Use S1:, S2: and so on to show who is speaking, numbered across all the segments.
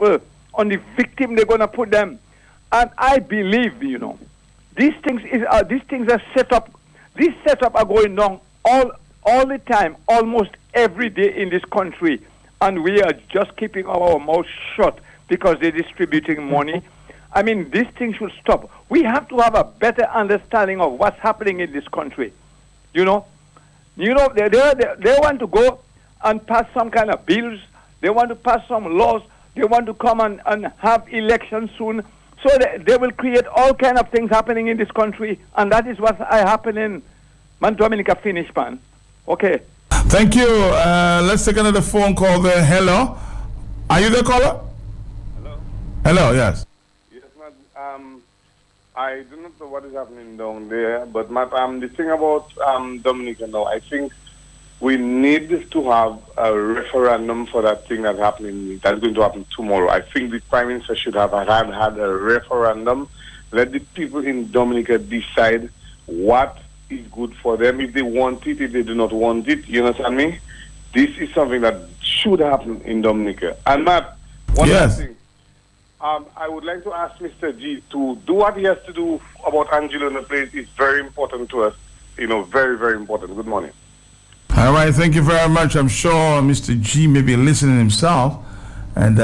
S1: people, on the victim they're going to put them. And I believe, these things are set up. These setup are going on all the time, almost every day in this country, and we are just keeping our mouth shut because they're distributing money. I mean, these things should stop. We have to have a better understanding of what's happening in this country. They want to go and pass some kind of bills. They want to pass some laws. They want to come and have elections soon. So they will create all kind of things happening in this country, and that is what's happening. Man, Dominica finish, man. Okay.
S2: Thank you. Let's take another phone call there. Hello. Are you the caller?
S3: Hello.
S2: Hello, yes.
S3: Yes, ma'am. I do not know what is happening down there, but the thing about Dominica now, I think we need to have a referendum for that thing that's going to happen tomorrow. I think the Prime Minister should have had a referendum. Let the people in Dominica decide what is good for them, if they want it, if they do not want it. You understand me? This is something that should happen in Dominica. And Matt, one last thing. I would like to ask Mr. G to do what he has to do about Angelo in the place. It's very important to us. Very, very important. Good morning.
S2: All right, thank you very much. I'm sure Mr. G may be listening himself, and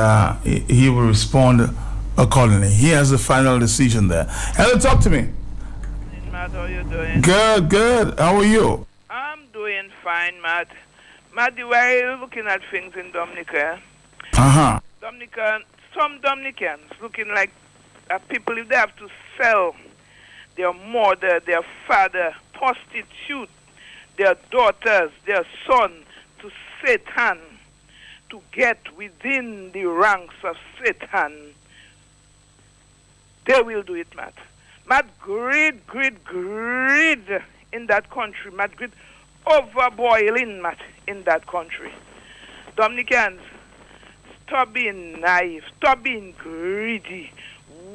S2: he will respond accordingly. He has the final decision there. Hello, talk to me.
S4: Matt, how are you doing?
S2: Good. How are you?
S4: I'm doing fine, Matt. Matt, the way you're looking at things in Dominica, some Dominicans looking like people, if they have to sell their mother, their father, prostitute, their daughters, their son to Satan, to get within the ranks of Satan, they will do it, Matt. Matt, greed in that country. Matt, greed overboiling, Matt, in that country. Dominicans, stop being naive, stop being greedy.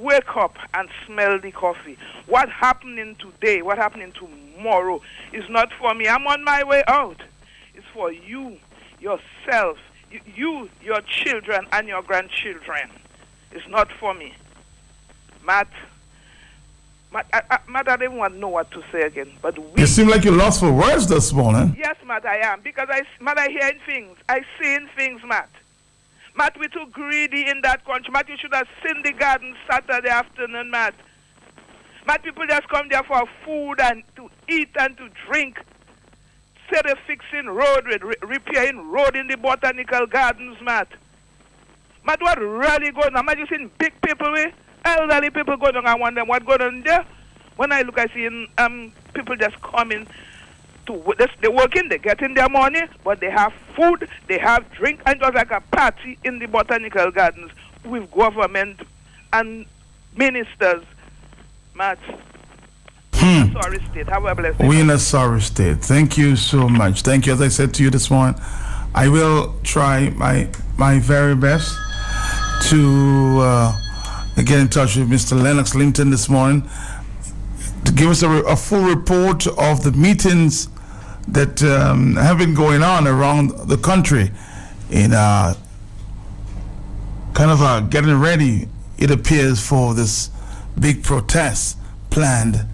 S4: Wake up and smell the coffee. What happening today, what happening tomorrow is not for me. I'm on my way out. It's for you, yourself, you, your children, and your grandchildren. It's not for me. Matt, I don't even want to know what to say again. But
S2: you seem like you lost for words this morning.
S4: Yes, Matt, I am. Because I hearing things. I seeing things, Matt. Matt, we're too greedy in that country. Matt, you should have seen the garden Saturday afternoon, Matt. Matt, people just come there for food and to eat and to drink. Say they're fixing road, repairing road in the botanical gardens, Matt. Matt, what really going on? Matt, you seen big people with elderly people going on. I wonder what going on there. When I look, I see people just coming to they working, they getting their money, but they have food, they have drink, and just like a party in the botanical gardens with government and ministers. Matt, sorry state. Have a blessed day.
S2: We're in a sorry state. Thank you so much. Thank you. As I said to you this morning, I will try my very best to get in touch with Mr. Lennox Linton this morning to give us a full report of the meetings that have been going on around the country in kind of getting ready, it appears, for this big protest planned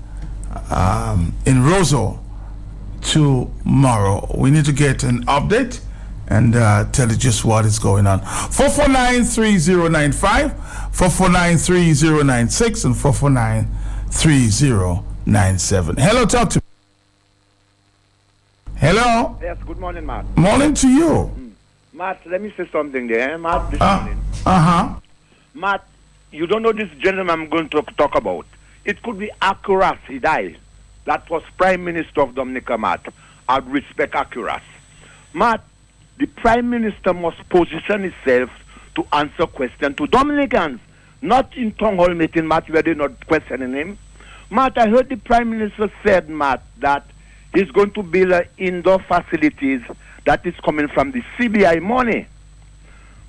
S2: in Roseau tomorrow. We need to get an update and tell you just what is going on. 449-3095, 449-3096, and 449-3097. Hello, talk to me. Hello.
S1: Yes, good morning, Matt.
S2: Morning to you.
S1: Matt, let me say something there, Matt, this morning. Matt, you don't know this gentleman I'm going to talk about. It could be Akuras, he died. That was Prime Minister of Dominica, Matt. I'd respect Akuras. Matt, the Prime Minister must position himself to answer questions to Dominicans, not in town hall meeting, Matt, where they're not questioning him. Matt, I heard the Prime Minister said, Matt, that he's going to build indoor facilities that is coming from the CBI money.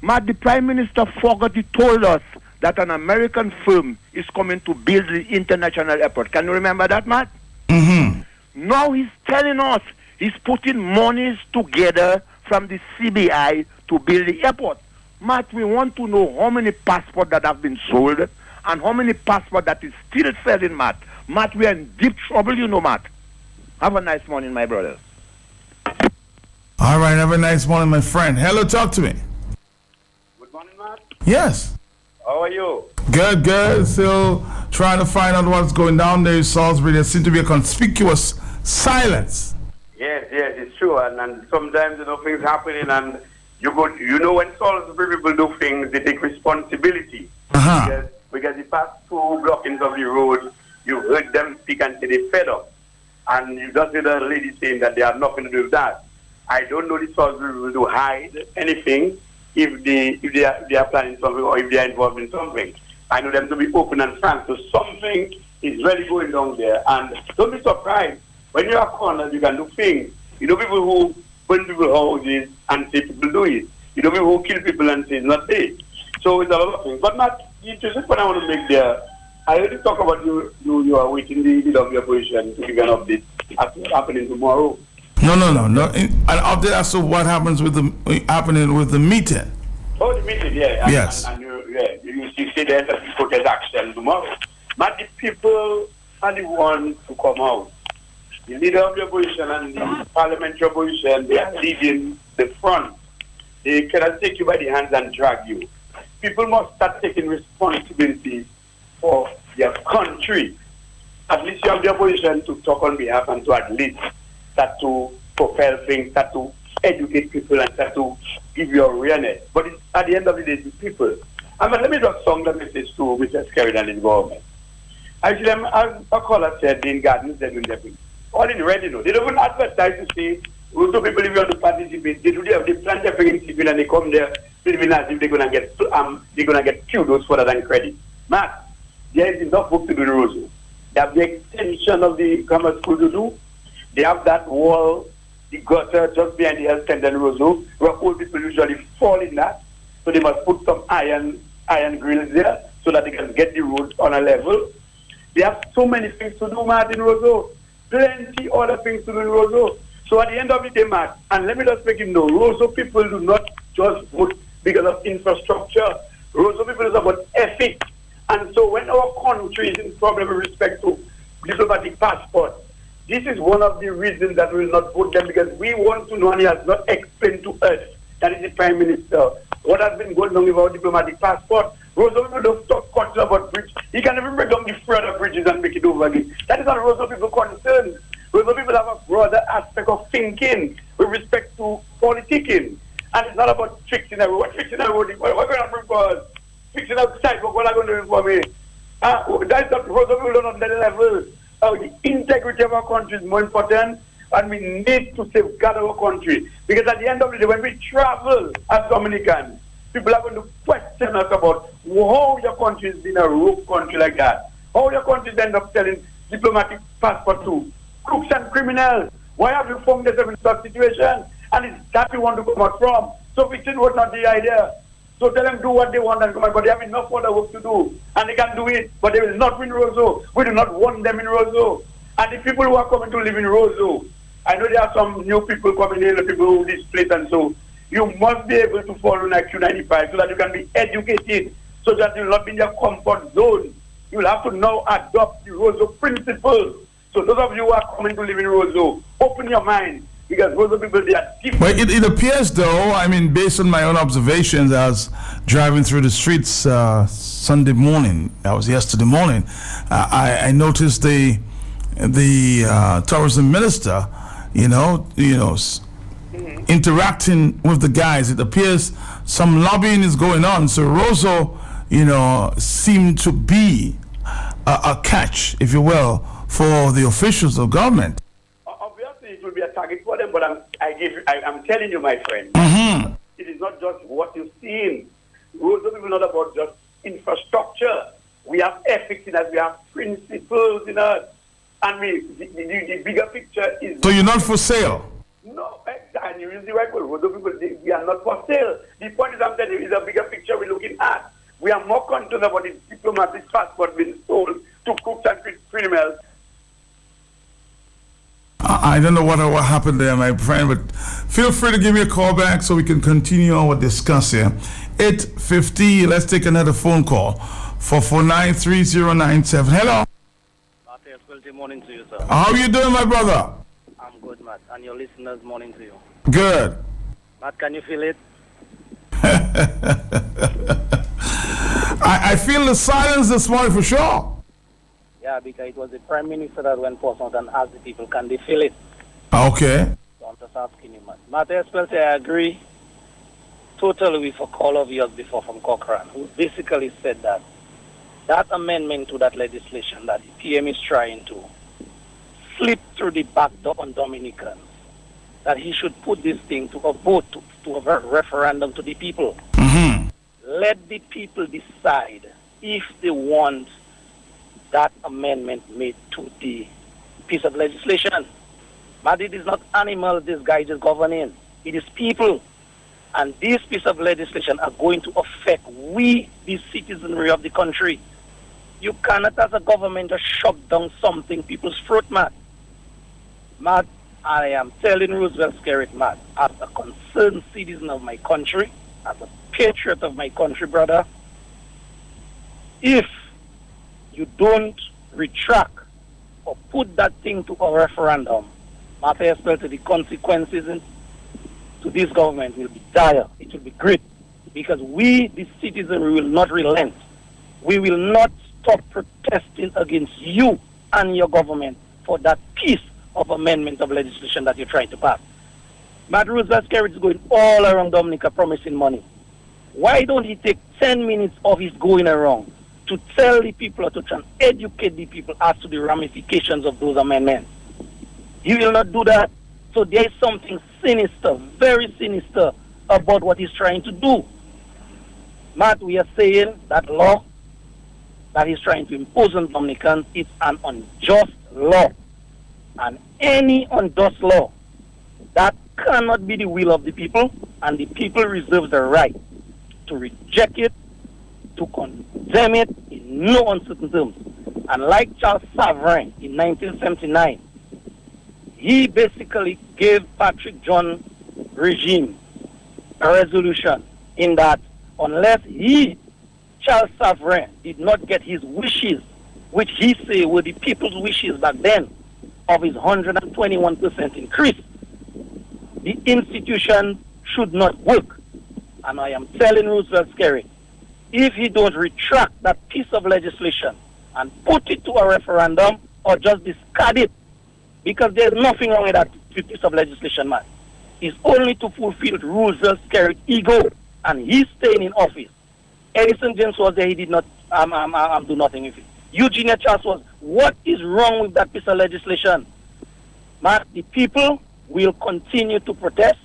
S1: Matt, the Prime Minister forgot, he told us that an American firm is coming to build the international airport. Can you remember that, Matt?
S2: Mm-hmm.
S1: Now he's telling us he's putting monies together from the CBI to build the airport. Matt, we want to know how many passports that have been sold and how many passports that is still selling, Matt. Matt, we are in deep trouble, you know, Matt. Have a nice morning, my brother.
S2: All right, have a nice morning, my friend. Hello, talk to me.
S5: Good morning, Matt.
S2: Yes.
S5: How are you?
S2: Good, good. Still trying to find out what's going down there in Salisbury. There seems to be a conspicuous silence.
S5: Yes, it's true. And sometimes, things happening and when Salisbury people do things, they take responsibility. Because the past 2 blockings of the road, you heard them speak and say they're fed up. And you just heard a lady saying that they have nothing to do with that. I don't know the Salisbury will do hide anything if they are planning something or if they are involved in something. I know them to be open and frank. So something is really going down there. And don't be surprised. When you are cornered, you can do things. You know people who burn people's houses and say people do it. You know people who kill people and say it's not there. So it's a lot of things. But Matt, just what I want to make there, I heard you talk about you are waiting the leader of your position to give an update as to what's happening tomorrow.
S2: No. An update as to what happens with happening with the meeting.
S5: Oh, the meeting, yeah.
S2: Yes.
S5: And you say there's a protest action tomorrow. But the people are the ones to come out. The leader of the opposition and the parliamentary opposition, they are leading the front. They cannot take you by the hands and drag you. People must start taking responsibility for their country. At least you have the opposition to talk on behalf and to at least start to propel things, start to educate people and start to give you awareness. But it's, at the end of the day, the people. And let me just song the message to Mr. Kerry and his government. Actually, a caller said in gardens, they're doing everything. All in red, They don't even advertise to say, also people if you want to participate, they plant everything civil and they come there, feeling as if they're gonna get kudos for that and credit. Matt, there is enough work to do in Roseau. They have the extension of the grammar school to do. They have that wall, the gutter just behind the health center in Roseau, where old people usually fall in that. So they must put some iron grills there so that they can get the road on a level. They have so many things to do, Matt, in Roseau. Plenty other things to do in Roseau. So at the end of the day, Matt, and let me just make him know, Roseau people do not just vote because of infrastructure. Roseau people is about ethics. And so when our country is in problem with respect to diplomatic passport, this is one of the reasons that we will not vote them, because we want to know, and he has not explained to us, that is the Prime Minister, what has been going on with our diplomatic passport. Roseau people don't talk much about bridge. He can even break down the further bridges and make it over again. That is not Roseau people concerned. Roseau people have a broader aspect of thinking with respect to politicking. And it's not about fixing a road. What fixing a road? What are going to bring for us? Fixing a sidewalk, what are going to do for me? That's not Roseau people don't on that level. The integrity of our country is more important, and we need to safeguard our country. Because at the end of the day, when we travel as Dominicans, people are going to question us about how your country has been a rogue country like that. How your country end up selling diplomatic passport to crooks and criminals. Why have you formed yourself in such situation? And it's that we want to come out from. So fixing was not the idea. So tell them do what they want and come out, but they have enough other work to do. And they can do it, but they will not win Roseau. We do not want them in Roseau. And the people who are coming to live in Roseau, I know there are some new people coming in, the people who displaced, and so you must be able to follow an IQ95 so that you can be educated, so that you will not be in your comfort zone. You will have to now adopt the Roseau principles. So those of you who are coming to live in Roseau, open your mind, because Roseau people, they are different.
S2: But it appears, though, I mean, based on my own observations, I was driving through the streets Sunday morning. That was yesterday morning. I noticed the tourism minister, interacting with the guys. It appears some lobbying is going on. So Roseau, seemed to be a catch, if you will, for the officials of government.
S5: Obviously, it will be a target for them, but I'm telling you, my friend, it is not just what you've seen. Roseau people not about just infrastructure. We have ethics in us. We have principles in us. And the bigger picture is...
S2: So you're not for sale?
S5: No, and you use the right word. Roseau people, we are not for sale. The point is, I'm telling you, is a bigger picture we're looking at. We are more concerned about the diplomatic passport being sold to crooks and criminals.
S2: I don't know what happened there, my friend, but feel free to give me a call back so we can continue our discussion. 8:50. Let's take another phone call. 449-3097. Hello.
S6: Good morning to you, sir.
S2: How are you doing, my brother?
S6: I'm good, Matt. And your listeners, morning to you.
S2: Good.
S6: Matt, can you feel it?
S2: I feel the silence this morning for sure.
S6: Yeah, because it was the Prime Minister that went forth out and asked the people, can they feel it?
S2: Okay.
S6: So I'm just asking you, Matt. Matt, especially I agree totally with a call of yours before from Cochrane, who basically said that amendment to that legislation that the PM is trying to slip through the back door on Dominicans, that he should put this thing to a vote, to a referendum to the people.
S2: Mm-hmm.
S6: Let the people decide if they want that amendment made to the piece of legislation. But it is not animals this guy is governing. It is people. And this piece of legislation are going to affect we, the citizenry of the country. You cannot, as a government, just shove down something people's throat, Matt. Matt, I am telling Roosevelt Skerrit, Matt, as a concerned citizen of my country, as a patriot of my country, brother, if you don't retract or put that thing to a referendum, Matt, I felt the consequences to this government will be dire. It will be great. Because we, the citizenry, will not relent. We will not stop protesting against you and your government for that piece of amendment of legislation that you're trying to pass. Matt Roosevelt Skerrit is going all around Dominica promising money. Why don't he take 10 minutes of his going around to tell the people or to try and educate the people as to the ramifications of those amendments? He will not do that. So there is something sinister, very sinister, about what he's trying to do. Matt, we are saying that law that he's trying to impose on Dominicans is an unjust law. And any unjust law, that cannot be the will of the people, and the people reserve the right to reject it, to condemn it in no uncertain terms. And like Charles Sovereign in 1979, he basically gave Patrick John regime a resolution in that unless he, Charles Sovereign, did not get his wishes, which he say were the people's wishes back then, of his 121% increase, the institution should not work. And I am telling Roosevelt Skerrit, if he don't retract that piece of legislation and put it to a referendum or just discard it, because there's nothing wrong with that piece of legislation, man. It's only to fulfill Roosevelt Skerrit's ego, and he's staying in office. Edison James was there, he did not do nothing with it. Eugenia Charles was, what is wrong with that piece of legislation? Man, the people will continue to protest,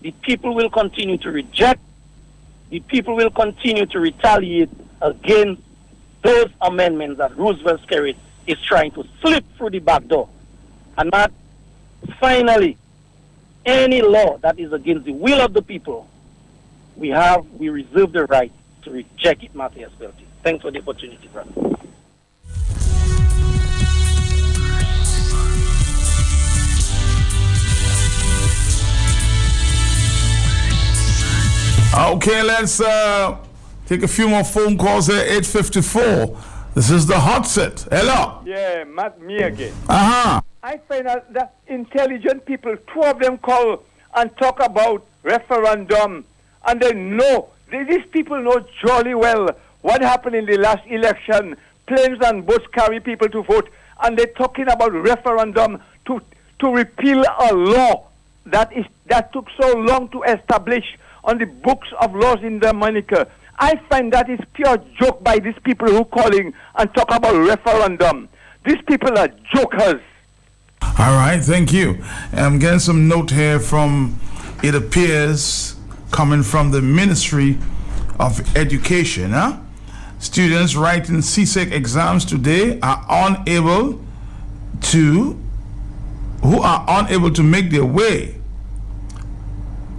S6: the people will continue to reject, the people will continue to retaliate against those amendments that Roosevelt Skerrit is trying to slip through the back door. And that, finally, any law that is against the will of the people, we reserve the right to reject it, Matthias Belty. Thanks for the opportunity, brother.
S2: Okay, let's take a few more phone calls here. 8:54. This is the hot set. Hello.
S1: Yeah, Matt, me again.
S2: Uh-huh.
S1: I find that intelligent people, two of them call and talk about referendum, and they know, these people know jolly well what happened in the last election. Planes and boats carry people to vote, and they're talking about referendum to repeal a law that took so long to establish on the books of laws in Dominica. I find that is pure joke by these people who calling and talk about referendum. These people are jokers.
S2: All right, thank you. I'm getting some note here from, it appears, coming from the Ministry of Education. Huh? Students writing civic exams today are unable to make their way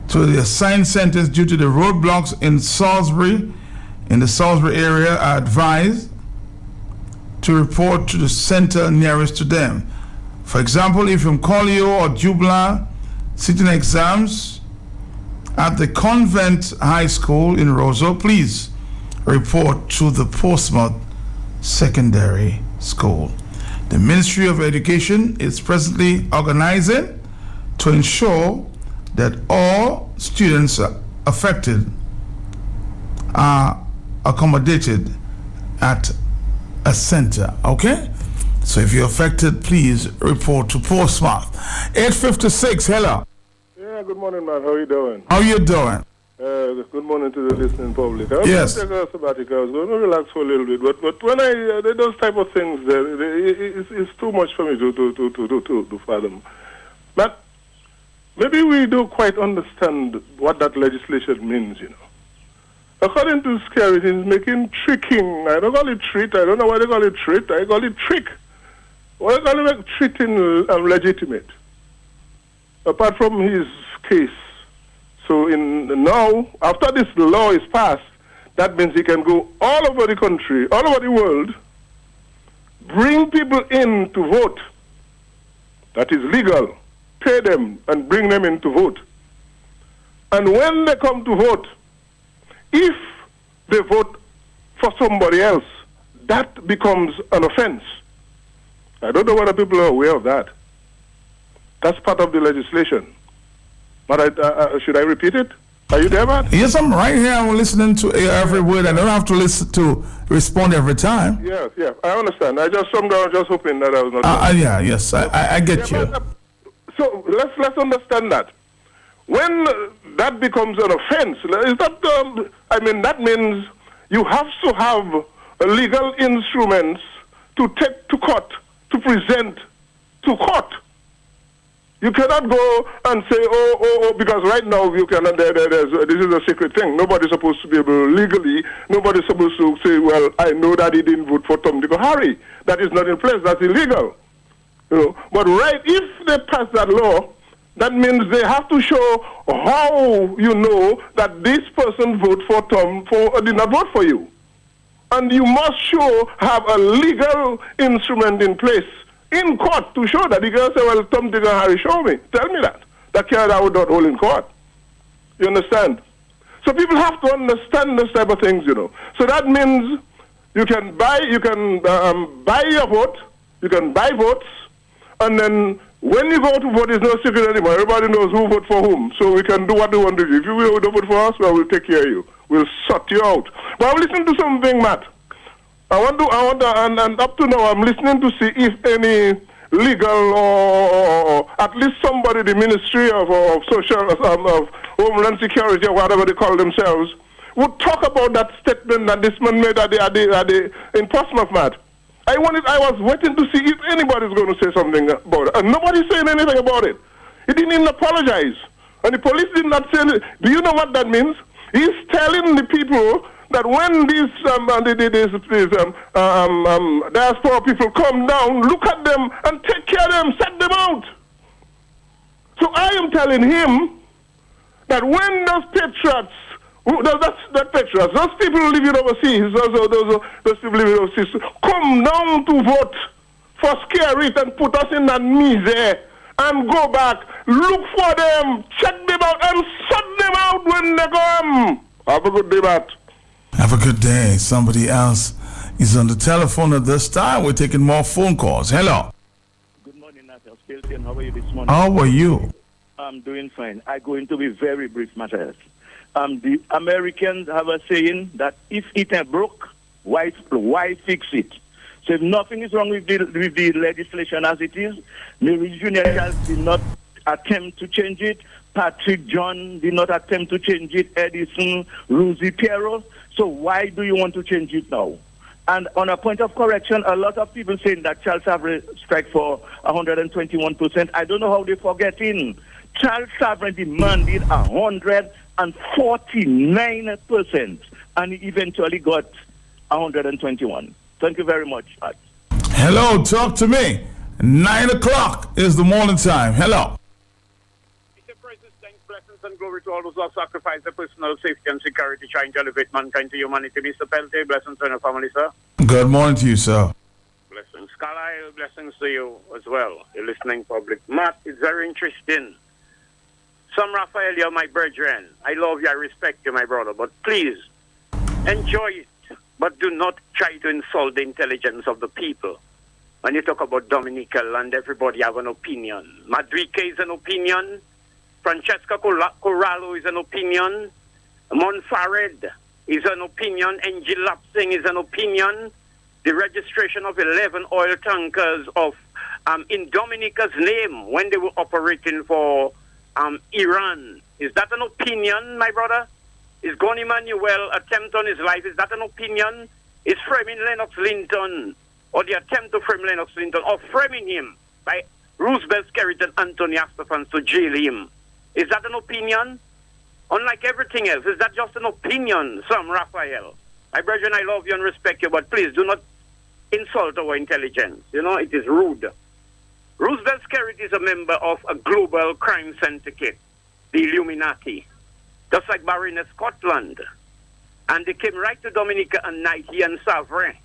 S2: to the assigned centers due to the roadblocks in the Salisbury area are advised to report to the center nearest to them For example, if from Collier or Jubla sitting exams at the Convent High School in Roseau, please report to the Portsmouth Secondary School. The Ministry of Education is presently organizing to ensure that all students affected are accommodated at a center. Okay? So if you're affected, please report to Portsmouth. 8:56, hello.
S7: Yeah, good morning, man. How are you doing?
S2: How you doing?
S7: Good morning to the listening public. I was
S2: Yes.
S7: going to take a sabbatical. I was going to relax for a little bit, but when I those type of things, it's too much for me to fathom. But maybe we don't quite understand what that legislation means, you know. According to Scary, he's making tricking. I don't call it treat. I don't know why they call it treat. I call it trick. Why they call it treating legitimate? Apart from his case. So now, after this law is passed, that means he can go all over the country, all over the world, bring people in to vote. That is legal. Pay them and bring them in to vote. And when they come to vote, if they vote for somebody else, that becomes an offense. I don't know whether people are aware of that. That's part of the legislation. But should I repeat it? Are you there, man?
S2: Yes, I'm right here. I'm listening to every word. I don't have to listen to respond every time.
S7: Yeah, I understand. I just hoping that I was not.
S2: Yes, I get you.
S7: But, so let's understand that. When that becomes an offense, is that that means you have to have legal instruments to take to court, to present to court. You cannot go and say, because right now you cannot. This is a secret thing. Nobody's supposed to be able legally. Nobody's supposed to say, well, I know that he didn't vote for Tom, Dick, or Harry. That is not in place. That's illegal. You know. But if they pass that law, that means they have to show how you know that this person voted for Tom did not vote for you, and you must have a legal instrument in place in court to show that. You can say, well, Tom, Dick, and Harry, show me. Tell me that. I would not hold in court. You understand? So people have to understand this type of things, you know. So that means you can buy your vote, you can buy votes, and then when you go to vote, it's no secret anymore. Everybody knows who voted for whom. So we can do what we want to do. If you don't vote for us, well, we'll take care of you. We'll sort you out. But I'm listening to something, Matt. And up to now, I'm listening to see if any legal or at least somebody, the Ministry of Social, of Homeland Security, or whatever they call themselves, would talk about that statement that this man made in Portsmouth, Matt. I was waiting to see if anybody's going to say something about it. And nobody's saying anything about it. He didn't even apologize. And the police did not say anything. Do you know what that means? He's telling the people that when these diaspora people come down, look at them and take care of them, set them out. So I am telling him that when those patriots, those people living overseas, those people living overseas, come down to vote for Scary and put us in that misery and go back, look for them, check them out, and shut them out when they come. Have a good day, Matt.
S2: Have a good day. Somebody else is on the telephone at this time. We're taking more phone calls. Hello.
S8: Good morning, Nathaniel Skelton. How are you this morning?
S2: How are you?
S8: I'm doing fine. I'm going to be very brief matters. The Americans have a saying that if it ain't broke, why fix it? So if nothing is wrong with the legislation as it is, Mary Junior Charles did not attempt to change it. Patrick John did not attempt to change it. Edison, Rosie Piero. So why do you want to change it now? And on a point of correction, a lot of people saying that Charles Sovereign strike for 121%. I don't know how they're forgetting. Charles Sovereign demanded 149%, and he eventually got 121. Thank you very much, Pat.
S2: Hello, talk to me. 9 o'clock is the morning time. Hello.
S9: Mr. President, thanks, blessings and glory to all those who have sacrificed their personal safety and security, trying to elevate mankind to humanity. Mr. Pelte, blessings on your family, sir.
S2: Good morning to you, sir.
S9: Blessings. Carlisle, blessings to you as well, the listening public. Matt, it's very interesting. Some Raphael, you're my brethren. I love you, I respect you, my brother. But please, enjoy it. But do not try to insult the intelligence of the people. When you talk about Dominical and everybody have an opinion. Madrique is an opinion. Francesca Corallo is an opinion. Monfared is an opinion. Angie Lapsing is an opinion. The registration of 11 oil tankers of in Dominica's name when they were operating for Iran. Is that an opinion, my brother? Is Goni Emmanuel attempt on his life? Is that an opinion? Is framing Lennox Linton, or the attempt to frame Lennox Linton, or framing him by Roosevelt Skerritt and Anthony Astafans to jail him? Is that an opinion? Unlike everything else, is that just an opinion, Sam Raphael? My brethren, I love you and respect you, but please do not insult our intelligence. You know, it is rude. Roosevelt Skerritt is a member of a global crime syndicate, the Illuminati, just like Baroness Scotland. And they came right to Dominica and Haiti and Savrin.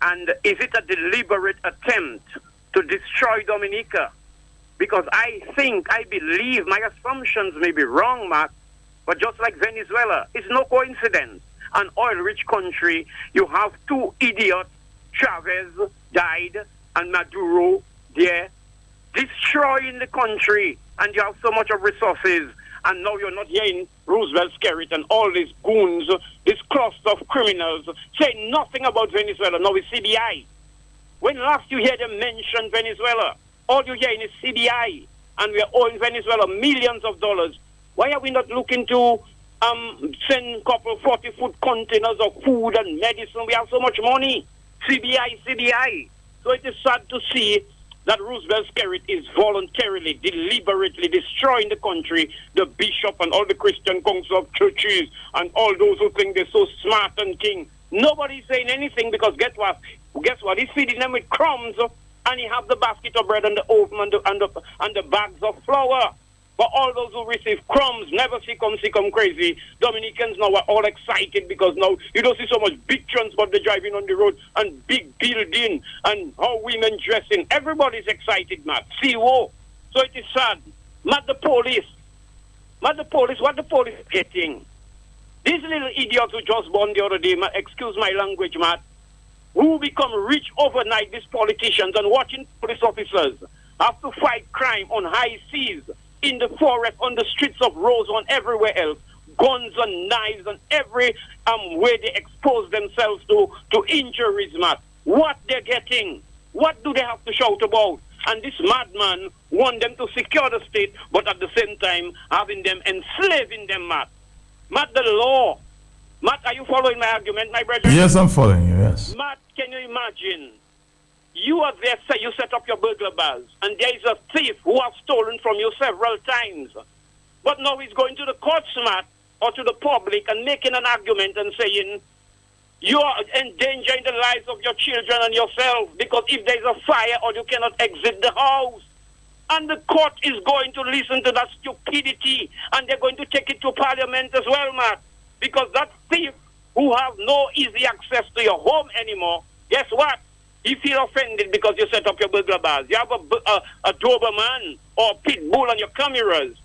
S9: And is it a deliberate attempt to destroy Dominica? Because I believe, my assumptions may be wrong, Mark, but just like Venezuela, it's no coincidence. An oil-rich country, you have two idiots, Chavez died, and Maduro there, destroying the country, and you have so much of resources, and now you're not hearing Roosevelt Skerritt and all these goons, this cluster of criminals, say nothing about Venezuela. Now it's CBI. When last you hear them mention Venezuela, all you're hearing is CBI, and we are owing Venezuela millions of dollars. Why are we not looking to send a couple 40-foot containers of food and medicine? We have so much money. CBI. So it is sad to see that Roosevelt Skerritt is voluntarily, deliberately destroying the country, the bishop and all the Christian council of churches and all those who think they're so smart and king. Nobody's saying anything because guess what? He's feeding them with crumbs and he have the basket of bread and the oven and the bags of flour. But all those who receive crumbs never see come crazy. Dominicans now are all excited because now you don't see so much big transport they're driving on the road and big building and how women dressing. Everybody's excited, Matt. CO. So it is sad. What the police getting? These little idiots who just born the other day, excuse my language, Matt, who become rich overnight, these politicians, and watching police officers have to fight crime on high seas, in the forest, on the streets of Roseau and everywhere else, guns and knives and every way they expose themselves to injuries, Matt. What they're getting, what do they have to shout about? And this madman want them to secure the state, but at the same time having them enslaving them, Matt. Matt, the law. Matt, are you following my argument, my brother?
S2: Yes, I'm following you, yes.
S9: Matt, can you imagine? You are there, say you set up your burglar bars, and there is a thief who has stolen from you several times. But now he's going to the courts, Matt, or to the public and making an argument and saying, you are endangering the lives of your children and yourself because if there's a fire or you cannot exit the house. And the court is going to listen to that stupidity and they're going to take it to parliament as well, Matt. Because that thief who have no easy access to your home anymore, guess what? He feel offended because you set up your burglar bars. You have a Doberman or a pit bull on your cameras.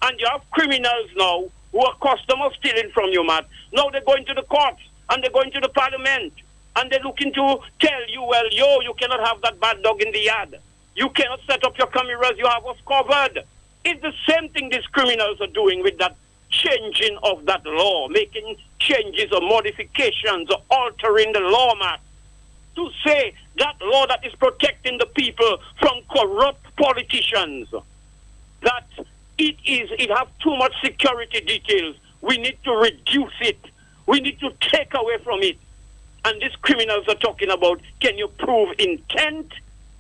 S9: And you have criminals now who are customers stealing from you, Matt. Now they're going to the courts and they're going to the parliament. And they're looking to tell you, well, you cannot have that bad dog in the yard. You cannot set up your cameras. You have us covered. It's the same thing these criminals are doing with that changing of that law, making changes or modifications or altering the law, Matt. To say that law that is protecting the people from corrupt politicians, that it have too much security details. We need to reduce it. We need to take away from it. And these criminals are talking about, can you prove intent?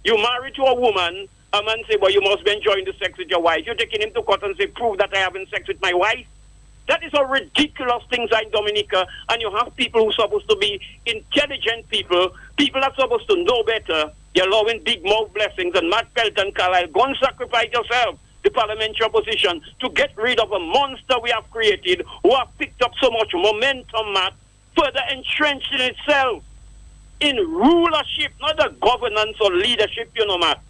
S9: You marry to a woman, a man say, well, you must be enjoying the sex with your wife. You're taking him to court and say, prove that I having sex with my wife. That is a ridiculous thing in Dominica, and you have people who are supposed to be intelligent people that are supposed to know better. You're allowing big mouth blessings, and Matt Pelt and Carlisle, go and sacrifice yourself, the parliamentary opposition, to get rid of a monster we have created, who have picked up so much momentum, Matt, further entrenching itself
S5: in rulership, not a governance or leadership, you know, Matt.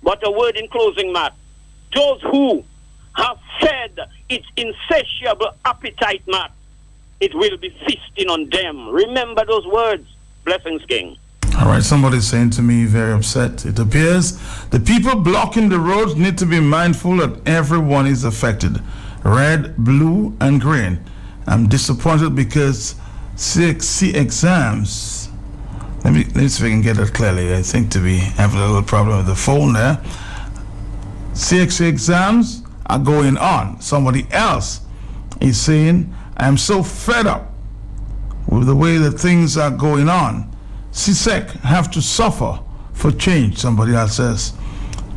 S5: But a word in closing, Matt. Those who have fed its insatiable appetite, Matt, it will be feasting on them. Remember those words. Blessings, King.
S2: All right, somebody's saying to me, very upset. It appears the people blocking the roads need to be mindful that everyone is affected. Red, blue, and green. I'm disappointed because CXC exams. Let me see if I can get it clearly. I think to be having a little problem with the phone there. CXC exams are going on. Somebody else is saying, I'm so fed up with the way that things are going on. CSEC have to suffer for change, somebody else says.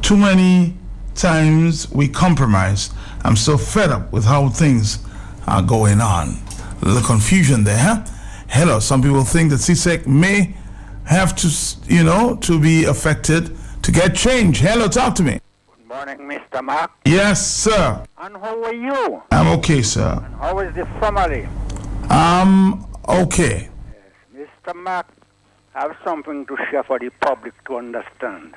S2: Too many times we compromise. I'm so fed up with how things are going on. A little confusion there, huh? Hello, some people think that CSEC may have to, to be affected to get change. Hello, talk to me.
S10: Good morning, Mr. Mark.
S2: Yes, sir.
S10: And how are you?
S2: I'm okay, sir.
S10: And how is the family?
S2: Okay.
S10: Yes, Mr. Mark, I have something to share for the public to understand.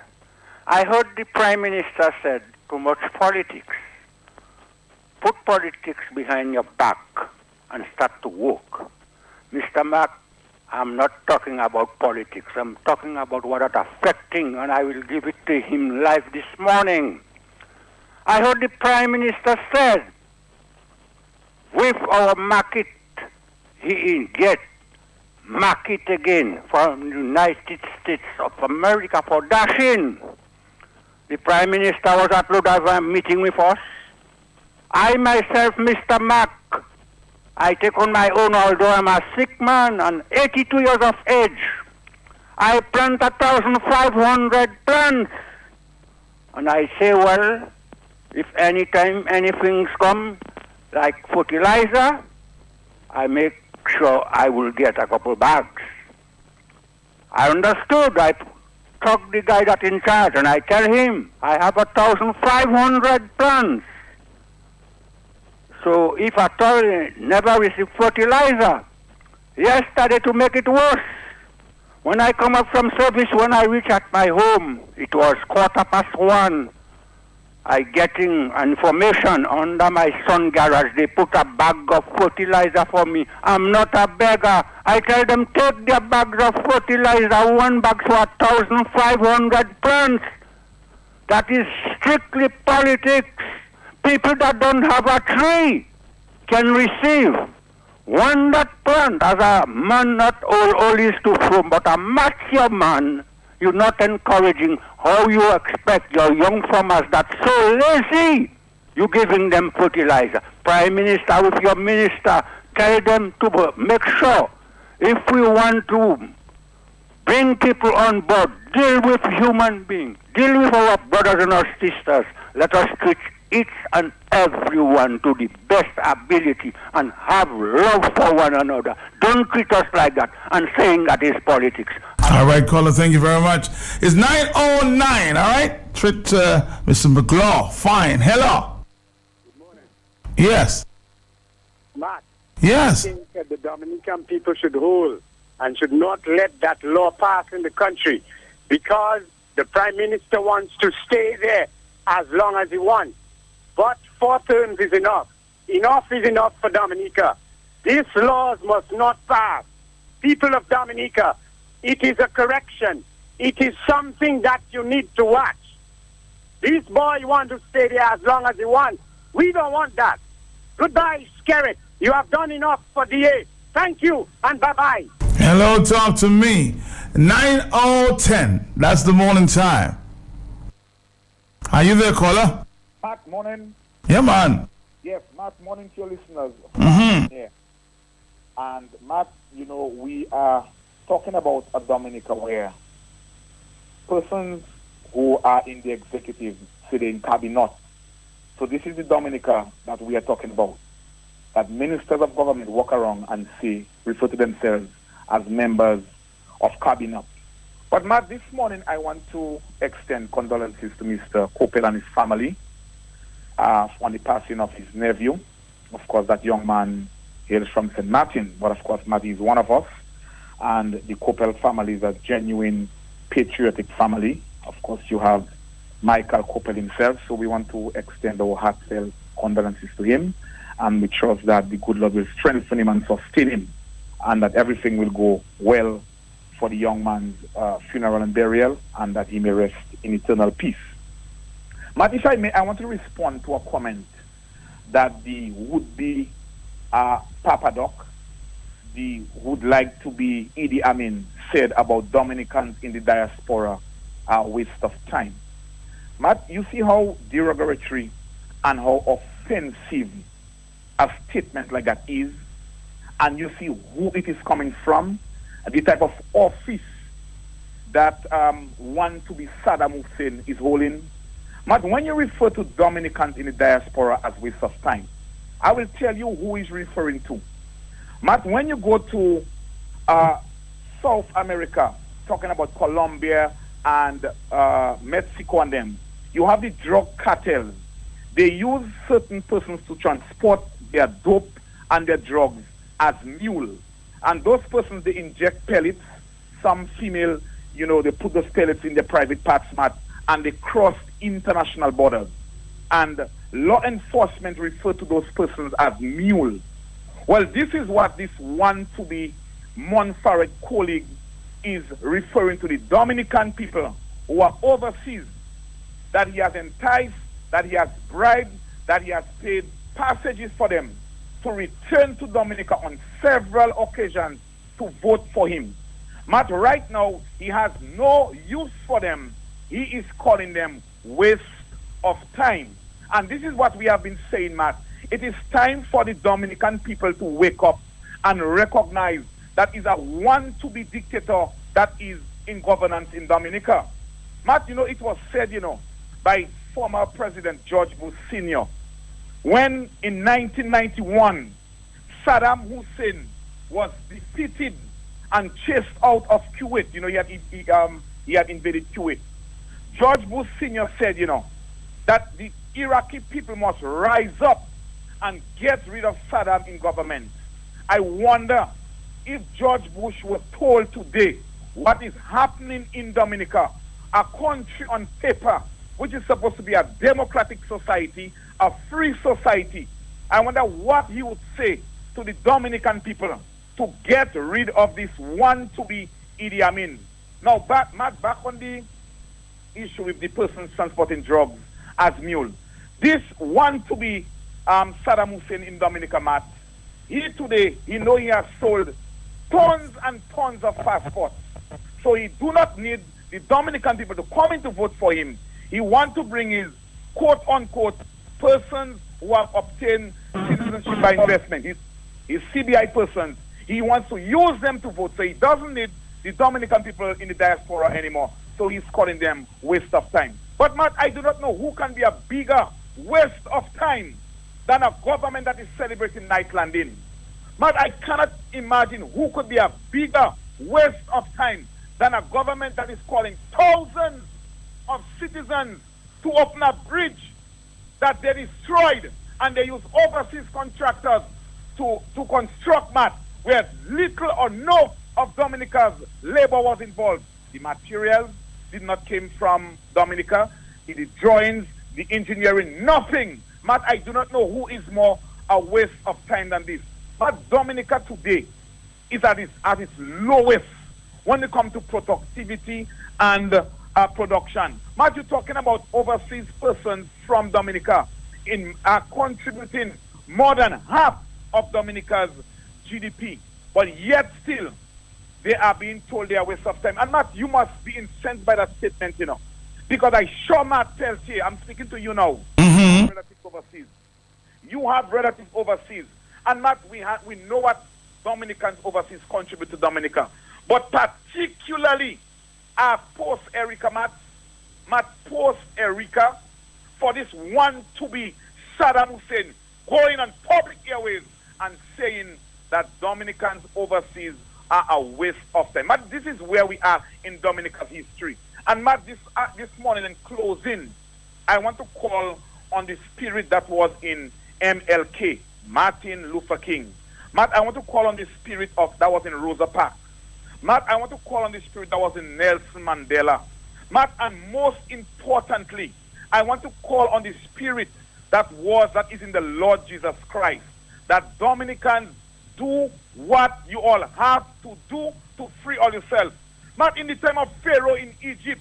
S10: I heard the Prime Minister said too much politics. Put politics behind your back and start to work. Mr. Mark, I'm not talking about politics. I'm talking about what is affecting, and I will give it to him live this morning. I heard the Prime Minister said, with our market, he get market again from the United States of America for dashing. The Prime Minister was at Lodava meeting with us. I myself, Mr. Mark, I take on my own, although I'm a sick man and 82 years of age. I plant 1,500 plants. And I say, well, if anytime anything come, like fertilizer, I make sure I will get a couple bags. I understood. I talk the guy that's in charge, and I tell him, I have 1,500 plants. So if at all never receive fertilizer, yesterday to make it worse, when I come up from service, when I reach at my home, it was 1:15. I getting information under my son garage. They put a bag of fertilizer for me. I'm not a beggar. I tell them, take their bags of fertilizer, one bag for 1,500 plants. That is strictly politics. People that don't have a tree can receive one that plant. As a man, not all is too firm, but a mature man, you're not encouraging how you expect your young farmers that's so lazy, you're giving them fertilizer. Prime Minister, with your minister, tell them to make sure if we want to bring people on board, deal with human beings, deal with our brothers and our sisters. Let us treat each and everyone to the best ability and have love for one another. Don't treat us like that and saying that is politics.
S2: All right, caller, thank you very much. It's 9:09, all right? Treat Mr. McGlaw. Fine. Hello.
S11: Good morning.
S2: Yes.
S11: Matt.
S2: Yes.
S11: I think that the Dominican people should hold and should not let that law pass in the country because the Prime Minister wants to stay there as long as he wants. But 4 terms is enough. Enough is enough for Dominica. These laws must not pass. People of Dominica, it is a correction. It is something that you need to watch. This boy wants to stay there as long as he wants. We don't want that. Goodbye, Skerrit. You have done enough for DA. Thank you, and bye-bye.
S2: Hello, talk to me. 9:10. That's the morning time. Are you there, caller?
S12: Matt, morning.
S2: Yeah, man.
S12: Yes, Matt, morning to your listeners.
S2: Mm-hmm.
S12: Yeah. And Matt, we are talking about a Dominica where persons who are in the executive sit in cabinet. So this is the Dominica that we are talking about. That ministers of government walk around and refer to themselves as members of cabinet. But Matt, this morning I want to extend condolences to Mr. Coppel and his family on the passing of his nephew. Of course, that young man hails from St. Martin, but of course, Matt is one of us. And the Coppel family is a genuine patriotic family. Of course, you have Michael Coppel himself, so we want to extend our heartfelt condolences to him, and we trust that the good Lord will strengthen him and sustain him, and that everything will go well for the young man's funeral and burial, and that he may rest in eternal peace. Matt, if I may, I want to respond to a comment that the would-be Papa Doc, the would like to be Idi Amin, said about Dominicans in the diaspora are a waste of time. Matt, you see how derogatory and how offensive a statement like that is, and you see who it is coming from, the type of office that one to be Saddam Hussein is holding. Matt, when you refer to Dominicans in the diaspora as waste of time, I will tell you who is referring to. Matt, when you go to South America, talking about Colombia and Mexico and them, you have the drug cartels. They use certain persons to transport their dope and their drugs as mules. And those persons, they inject pellets. Some female, they put those pellets in their private parts, Matt, and they cross international borders. And law enforcement refer to those persons as mules. Well, this is what this one-to-be Montfarret colleague is referring to the Dominican people who are overseas, that he has enticed, that he has bribed, that he has paid passages for them to return to Dominica on several occasions to vote for him. Matt, right now, he has no use for them. He is calling them waste of time. And this is what we have been saying, Matt. It is time for the Dominican people to wake up and recognize that is a want-to-be dictator that is in governance in Dominica. Matt, it was said, by former President George Bush Sr., when in 1991, Saddam Hussein was defeated and chased out of Kuwait. He had invaded Kuwait. George Bush Sr. said, that the Iraqi people must rise up and get rid of Saddam in government. I wonder if George Bush was told today what is happening in Dominica, a country on paper which is supposed to be a democratic society, a free society. I wonder what he would say to the Dominican people to get rid of this one-to-be Idi Amin. Now, back on the issue with the persons transporting drugs as mule. This one-to-be Saddam Hussein in Dominica, Matt, he has sold tons and tons of passports. So he do not need the Dominican people to come in to vote for him. He wants to bring his quote-unquote persons who have obtained citizenship by investment, his CBI persons. He wants to use them to vote. So he doesn't need the Dominican people in the diaspora anymore. So he's calling them waste of time. But Matt, I do not know who can be a bigger waste of time than a government that is celebrating night landing. Matt, I cannot imagine who could be a bigger waste of time than a government that is calling thousands of citizens to open a bridge that they destroyed, and they use overseas contractors to construct, Matt, where little or no of Dominica's labor was involved. The materials did not came from Dominica, the drawings, the engineering, nothing. Matt, I do not know who is more a waste of time than this. But Dominica today is at its lowest when it comes to productivity and production. Matt, you're talking about overseas persons from Dominica contributing more than half of Dominica's GDP, but yet still they are being told they are waste of time. And Matt, you must be incensed by that statement, because I sure Matt tells you, I'm speaking to you now. You have relatives overseas. You have relatives overseas. And Matt, we know what Dominicans overseas contribute to Dominica. But particularly post-Erica, Matt, post-Erica, for this one to be Saddam Hussein going on public airways and saying that Dominicans overseas are a waste of time. Matt, this is where we are in Dominica's history. And Matt, this morning in closing, I want to call on the spirit that was in MLK, Martin Luther King. Matt, I want to call on the spirit that was in Rosa Parks.
S1: Matt, I want to call on the spirit that was in Nelson Mandela. Matt, and most importantly, I want to call on the spirit that is in the Lord Jesus Christ. That Dominicans do what you all have to do to free all yourselves. Matt, in the time of Pharaoh in Egypt,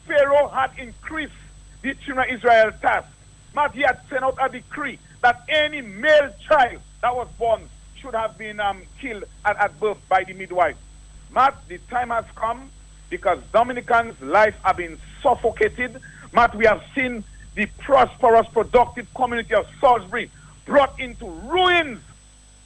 S1: Pharaoh had increased the children of Israel task. Matt, he had sent out a decree that any male child that was born should have been killed at birth by the midwife. Matt, the time has come because Dominicans' lives have been suffocated. Matt, we have seen the prosperous, productive community of Salisbury brought into ruins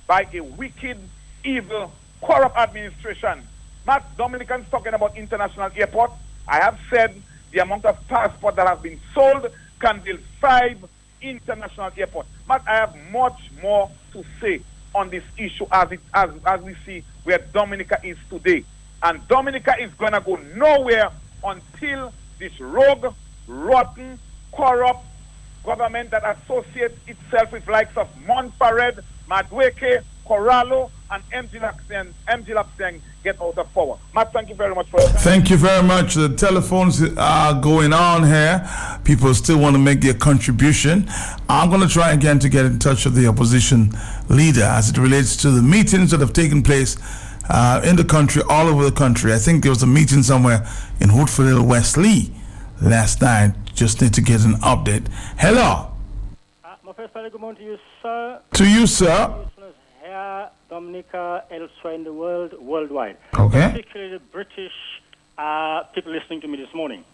S1: by a wicked, evil, corrupt administration. Matt, Dominicans talking about international airport. I have said the amount of passports that have been sold can build 5 international airports. Matt, I have much more to say on this issue as we see where Dominica is today. And Dominica is going to go nowhere until this rogue, rotten, corrupt government that associates itself with likes of Montparnasse, Madueke, Corallo, and MG Lapsang get out of power. Matt, thank you very much for your time.
S2: Thank you very much. The telephones are going on here. People still want to make their contribution. I'm going to try again to get in touch with the opposition leader as it relates to the meetings that have taken place in the country, all over the country. I think there was a meeting somewhere in Woodford, West Lee last night. Just need to get an update. Hello.
S13: My first good morning to you, sir.
S2: To you, sir.
S13: Here, Dominica, elsewhere in the world, worldwide.
S2: Okay.
S13: Particularly the British people listening to me this morning,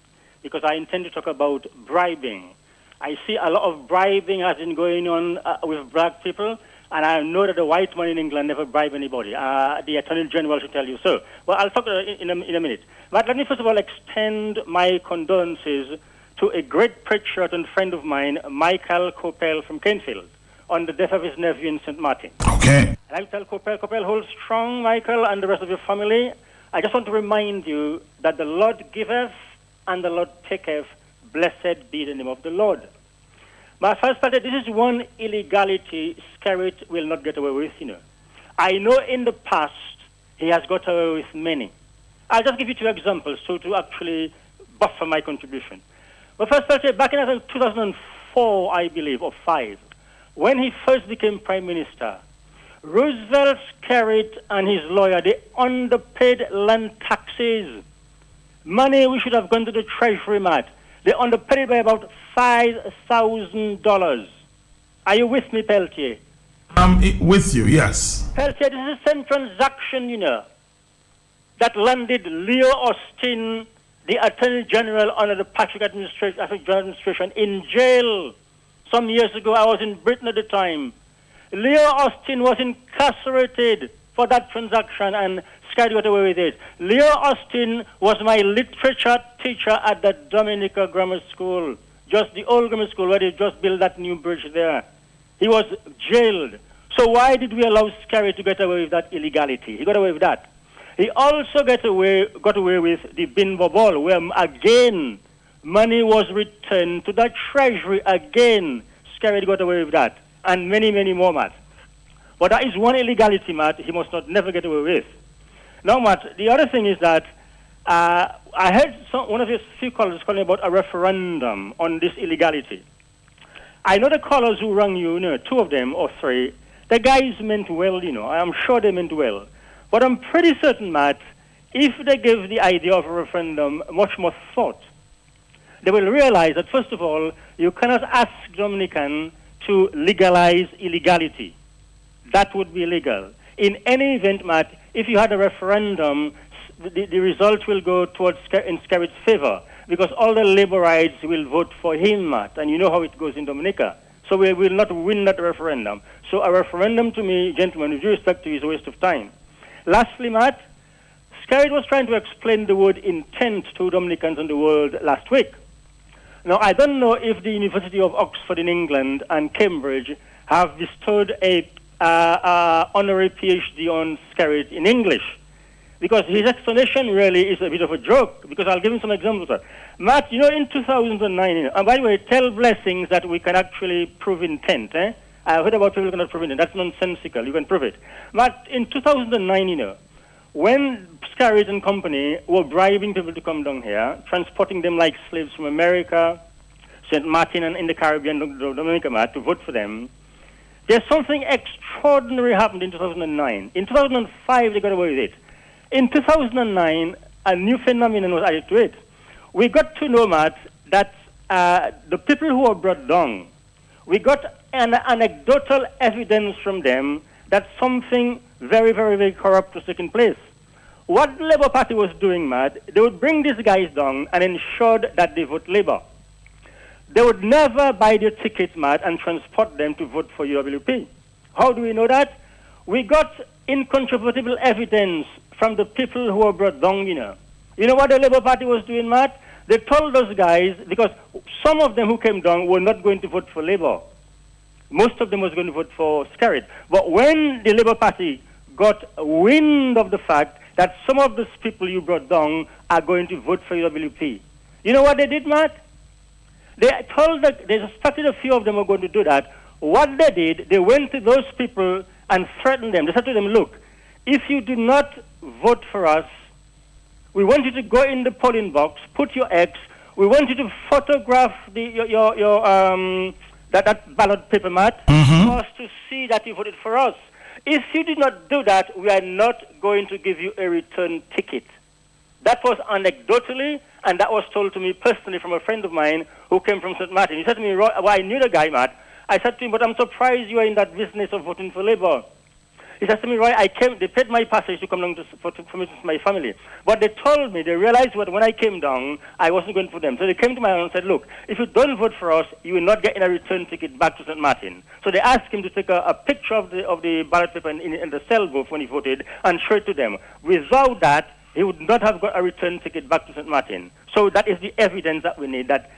S13: because I intend to talk about bribing. I see a lot of bribing has been going on with black people, and I know that the white man in England never bribe anybody. The Attorney General should tell you so. Well, I'll talk in a minute. But let me first of all extend my condolences to a great preacher and friend of mine, Michael Coppell from Kenfield, on the death of his nephew in St. Martin.
S2: Okay.
S13: And I'll tell Coppell, hold strong, Michael, and the rest of your family. I just want to remind you that the Lord giveth and the Lord taketh. Blessed be the name of the Lord. My first part, this is one illegality Skerrit will not get away with, I know in the past he has got away with many. I'll just give you 2 examples to actually buffer my contribution. But first, back in 2004, I believe, or 5, when he first became Prime Minister, Roosevelt, Skerrit, and his lawyer, they underpaid land taxes. Money we should have gone to the Treasury, Matt. They underpaid it by about $5,000. Are you with me, Peltier?
S2: I'm with you, yes.
S13: Peltier, this is the same transaction, that landed Leo Austin, the Attorney General under the Patrick administration, in jail. Some years ago, I was in Britain at the time. Leo Austin was incarcerated for that transaction, and Sky got away with it. Leo Austin was my literature teacher at the Dominica Grammar School, just the old grammar school where they just built that new bridge there. He was jailed. So why did we allow Sky to get away with that illegality? He got away with that. He also got away with the Binbo Ball, where again money was returned to the Treasury again. Skerrit got away with that, and many, many more, Matt. But that is one illegality, Matt, he must not never get away with. Now, Matt, the other thing is that I heard one of your few callers calling about a referendum on this illegality. I know the callers who rang you, 2 of them or 3, the guys meant well, I am sure they meant well. But I'm pretty certain, Matt, if they give the idea of a referendum much more thought, they will realize that, first of all, you cannot ask Dominican to legalize illegality. That would be illegal. In any event, Matt, if you had a referendum, the result will go towards in Skerrit's favor, because all the laborites will vote for him, Matt, and you know how it goes in Dominica. So we will not win that referendum. So a referendum, to me, gentlemen, with due respect to you, is a waste of time. Lastly, Matt, Skerrit was trying to explain the word intent to Dominicans in the world last week. Now, I don't know if the University of Oxford in England and Cambridge have bestowed a honorary PhD on Skerrit in English, because his explanation really is a bit of a joke, because I'll give him some examples. Matt, in 2009, and by the way, tell Blessings that we can actually prove intent. I heard about people who cannot prove intent. That's nonsensical. You can prove it. Matt, in 2009, when Scarrett and company were bribing people to come down here, transporting them like slaves from America, St. Martin and in the Caribbean, Dominica, Matt, to vote for them, there's something extraordinary happened in 2009. In 2005, they got away with it. In 2009, a new phenomenon was added to it. We got to know, Matt, that the people who were brought down, we got an anecdotal evidence from them that something very, very, very corrupt was taking place. What the Labour Party was doing, Matt, they would bring these guys down and ensure that they vote Labour. They would never buy their tickets, Matt, and transport them to vote for UWP. How do we know that? We got incontrovertible evidence from the people who were brought down, you know. You know what the Labour Party was doing, Matt? They told those guys, because some of them who came down were not going to vote for Labour. Most of them was going to vote for Scarrett. But when the Labour Party got wind of the fact that some of those people you brought down are going to vote for UWP, you know what they did, Matt? They told that they suspected a few of them were going to do that. What they did, they went to those people and threatened them. They said to them, look, if you do not vote for us, we want you to go in the polling box, put your X. We want you to photograph that ballot paper, Matt, for us to see that you voted for us. If you did not do that, we are not going to give you a return ticket. That was anecdotally, and that was told to me personally from a friend of mine who came from St. Martin. He said to me, well, I knew the guy, Matt. I said to him, but I'm surprised you are in that business of voting for Labour. He said to me, Roy, they paid my passage to come down for my family. But they told me, they realized that when I came down, I wasn't going for them. So they came to my house and said, look, if you don't vote for us, you will not get a return ticket back to St. Martin. So they asked him to take a picture of the ballot paper in the cell booth when he voted and show it to them. Without that, he would not have got a return ticket back to St. Martin. So that is the evidence that we need, that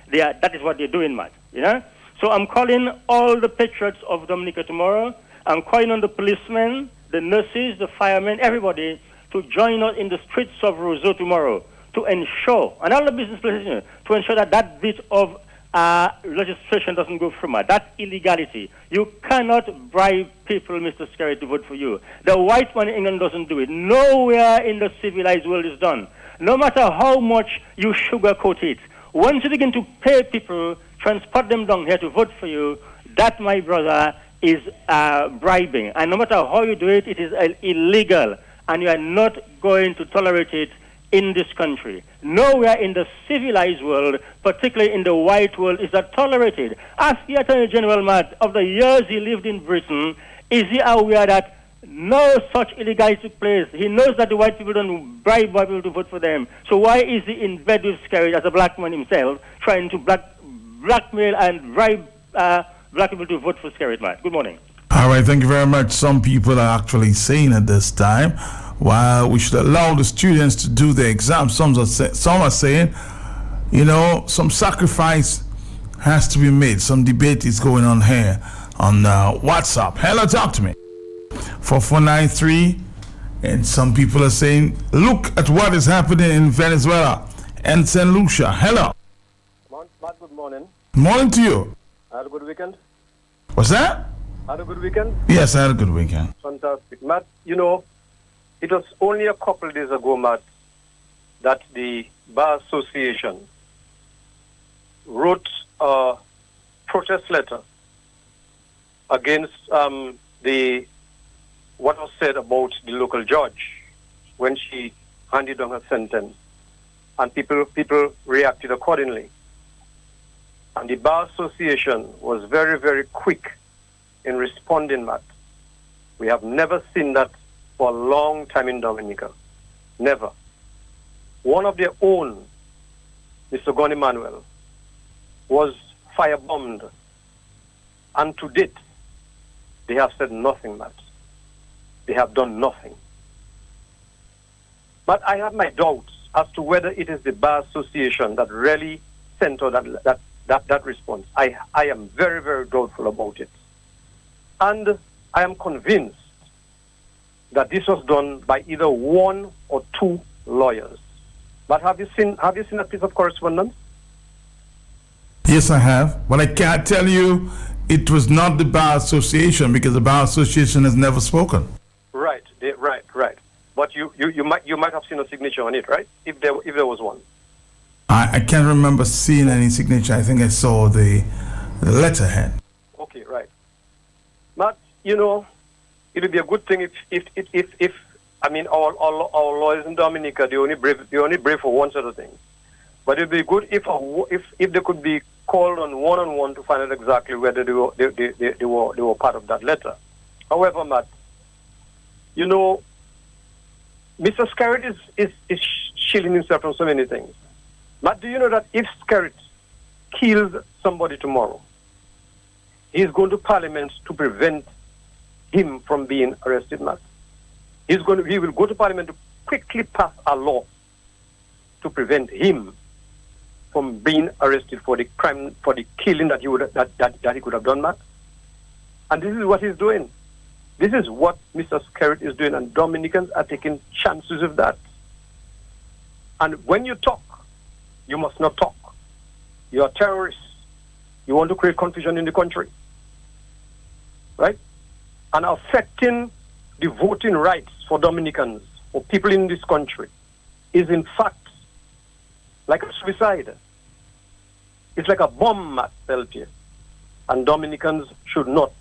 S13: is what they're doing, Matt. You know? So I'm calling all the patriots of Dominica tomorrow. I'm calling on the policemen, the nurses, the firemen, everybody to join us in the streets of Roseau tomorrow to ensure, and all the business places, to ensure that bit of legislation doesn't go through. That's illegality. You cannot bribe people, Mr. Scarrett, to vote for you. The white man in England doesn't do it. Nowhere in the civilized world is done. No matter how much you sugarcoat it, once you begin to pay people, transport them down here to vote for you, that, my brother, is bribing. And no matter how you do it, it is illegal. And you are not going to tolerate it in this country. Nowhere in the civilized world, particularly in the white world, is that tolerated. Ask the Attorney General, Matt, of the years he lived in Britain, is he aware that no such illegality took place? He knows that the white people don't bribe white people to vote for them. So why is he in bed with Scarrett as a black man himself, trying to blackmail and bribe black people to vote for Scarrett, Matt? Good morning.
S2: All right, thank you very much. Some people are actually saying at this time, while we should allow the students to do the exam, some are saying, you know, some sacrifice has to be made. Some debate is going on here on WhatsApp. Hello, talk to me. 4493, and some people are saying, look at what is happening in Venezuela and St. Lucia. Hello.
S14: Matt, good morning.
S2: Morning to you.
S14: Had a good weekend?
S2: What's that?
S14: Had a good weekend?
S2: Yes, I had a good weekend.
S14: Fantastic. Matt, you know, it was only a couple of days ago, Matt, that the Bar Association wrote a protest letter against what was said about the local judge when she handed down her sentence. And people reacted accordingly. And the Bar Association was very, very quick in responding, Matt. We have never seen that for a long time in Dominica. Never. One of their own, Mr. Gon Emmanuel, was firebombed. And to date, they have said nothing, Matt. They have done nothing. But I have my doubts as to whether it is the Bar Association that really sent out that response. I am very, very doubtful about it. And I am convinced that this was done by either one or two lawyers. But have you seen a piece of correspondence?
S2: Yes, I have. But I can't tell you it was not the Bar Association because the Bar Association has never spoken.
S14: Right. but you might have seen a signature on it, right? If there was one.
S2: I can't remember seeing any signature. I think I saw the letterhead.
S14: Okay, right. But it would be a good thing if I mean our lawyers in Dominica they only brave for one sort of thing. But it'd be good if they could be called on one to find out exactly whether they were part of that letter. However, Matt, Mr. Skerritt is shielding himself from so many things. Matt, do you know that if Skerritt kills somebody tomorrow, he's going to Parliament to prevent him from being arrested, Matt? He will go to Parliament to quickly pass a law to prevent him from being arrested for the crime, for the killing that he could have done, Matt. And this is what he's doing. This is what Mr. Skerritt is doing, and Dominicans are taking chances of that. And when you talk, you must not talk. You are terrorists. You want to create confusion in the country. Right? And affecting the voting rights for Dominicans, for people in this country, is in fact like a suicide. It's like a bomb at LPA. And Dominicans should not,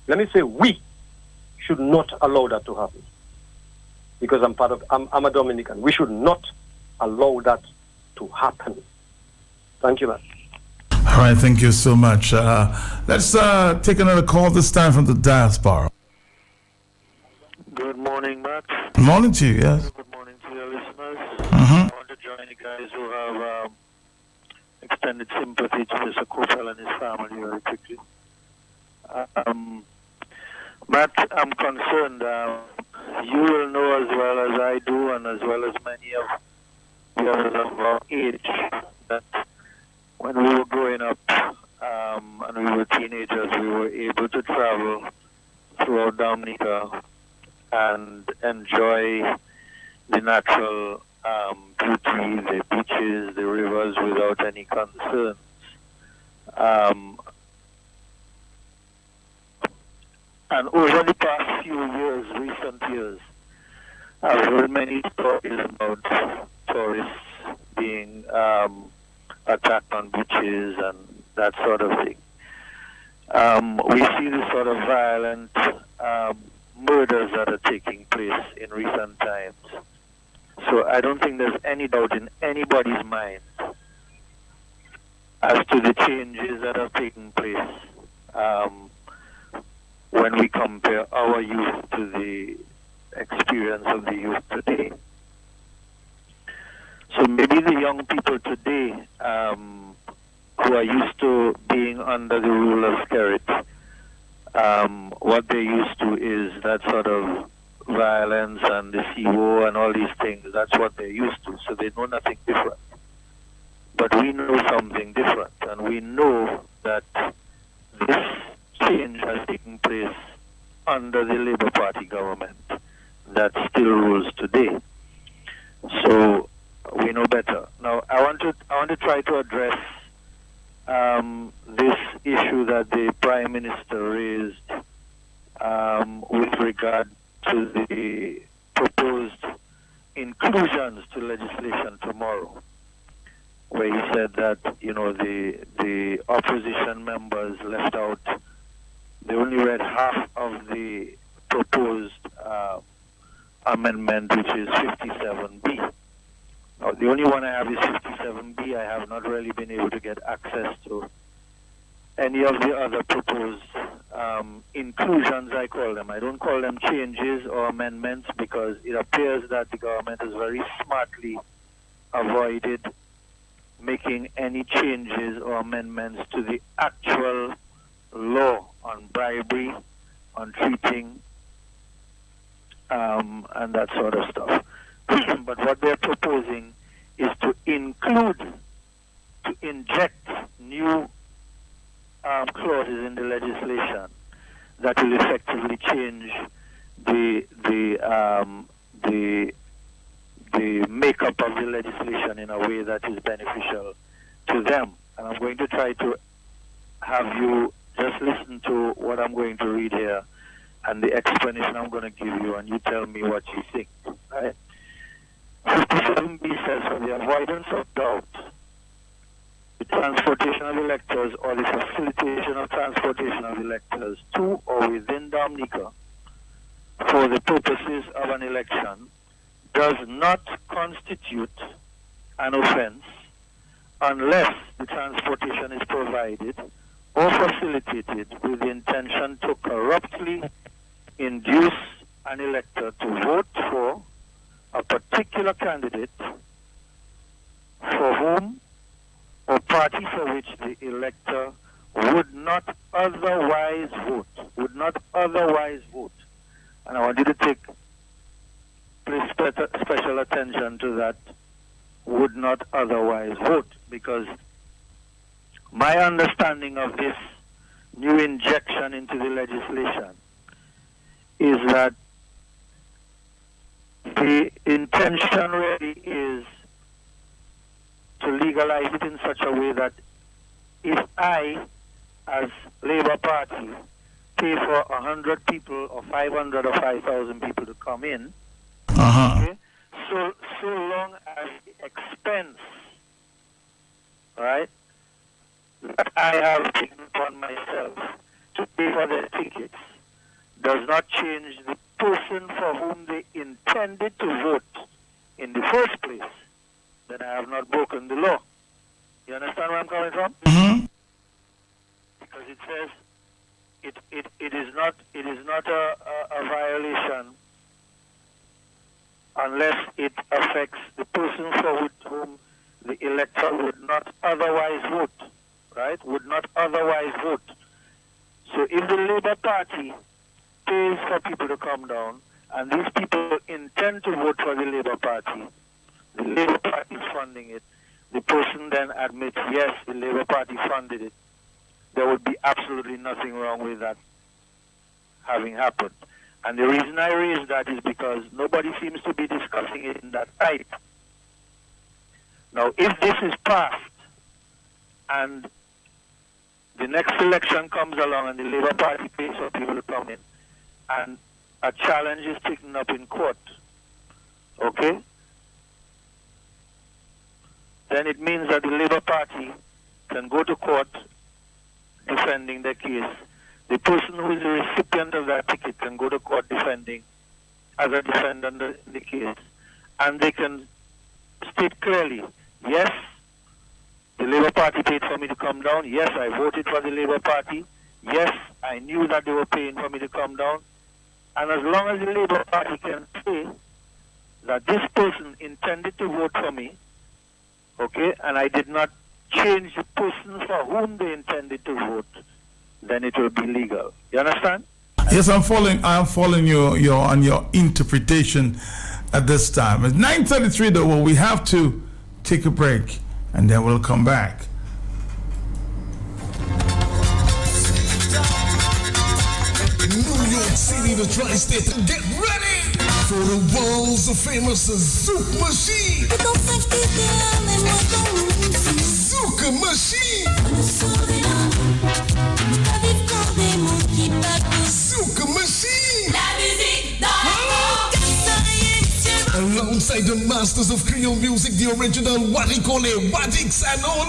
S14: let me say we should not allow that to happen. Because I'm a Dominican. We should not allow that to happen. Thank you, man.
S2: All right, thank you so much. Let's take another call, this time from the diaspora.
S15: Good morning, Matt.
S2: Good morning to you, yes.
S15: Good morning to your listeners. I want to join the guys who have extended sympathy to Mr. Kopel and his family very quickly. Matt, I'm concerned. You will know as well as I do, and as well as many of the others of our age, that when we were growing up and we were teenagers, we were able to travel throughout Dominica and enjoy the natural beauty, the beaches, the rivers without any concerns. And over the past few years, recent years, I've heard many stories about tourists being attacked on beaches and that sort of thing. We see this sort of violent murders that are taking place in recent times. So I don't think there's any doubt in anybody's mind as to the changes that are taking place when we compare our youth to the experience of the youth today. So maybe the young people today who are used to being under the rule of Skerritt, what they're used to is that sort of violence and the CO and all these things. That's what they're used to, so they know nothing different. But we know something different, and we know that this change has taken place under the Labour Party government that still rules today. So we know better. Now, I want to try to address this issue that the Prime Minister raised with regard to the proposed inclusions to legislation tomorrow, where he said that the opposition members left out. They only read half of the proposed amendment, which is 57B. Now, the only one I have is 57B. I have not really been able to get access to any of the other proposed inclusions, I call them. I don't call them changes or amendments because it appears that the government has very smartly avoided making any changes or amendments to the actual law on bribery, on cheating, and that sort of stuff. But what they're proposing is to inject new clauses in the legislation that will effectively change the makeup of the legislation in a way that is beneficial to them. And I'm going to try to have you just listen to what I'm going to read here and the explanation I'm going to give you, and you tell me what you think. Right? 57B says, for the avoidance of doubt, the transportation of electors or the facilitation of transportation of electors to or within Dominica for the purposes of an election does not constitute an offense unless the transportation is provided or facilitated with the intention to corruptly induce an elector to vote for a particular candidate for whom or party for which the elector would not otherwise vote. And I want you to place special attention to that would not otherwise vote, because my understanding of this new injection into the legislation is that the intention really is to legalize it in such a way that if I, as Labour Party, pay for 100 people or 500 or 5,000 people to come in, okay, so long as the expense, right, that I have taken upon myself to pay for their tickets does not change the person for whom they intended to vote in the first place, then I have not broken the law. You understand where I'm coming from?
S2: Mm-hmm.
S15: Because it says it is not a violation unless it affects the person for whom the elector would not otherwise vote, right? Would not otherwise vote. So if the Labour Party pays for people to come down, and these people intend to vote for the Labour Party is funding it, the person then admits, yes, the Labour Party funded it, there would be absolutely nothing wrong with that having happened. And the reason I raise that is because nobody seems to be discussing it in that light. Now, if this is passed, and the next election comes along and the Labour Party pays for people to come in, and a challenge is taken up in court, okay? Then it means that the Labour Party can go to court defending their case. The person who is the recipient of that ticket can go to court defending as a defendant in the case. And they can state clearly, yes, the Labour Party paid for me to come down. Yes, I voted for the Labour Party. Yes, I knew that they were paying for me to come down. And as long as the Labour Party can say that this person intended to vote for me, okay, and I did not change the person for whom they intended to vote, then it will be legal. You understand?
S2: Yes, I'm following you on your interpretation at this time. It's 9:33 though. Well, we have to take a break and then we'll come back.
S16: New York City, the tri-state, get ready for the world's famous Zouk machine. Zouk machine. Zouk machine. Alongside the masters of Creole music, the original Warikole, Wadix and One.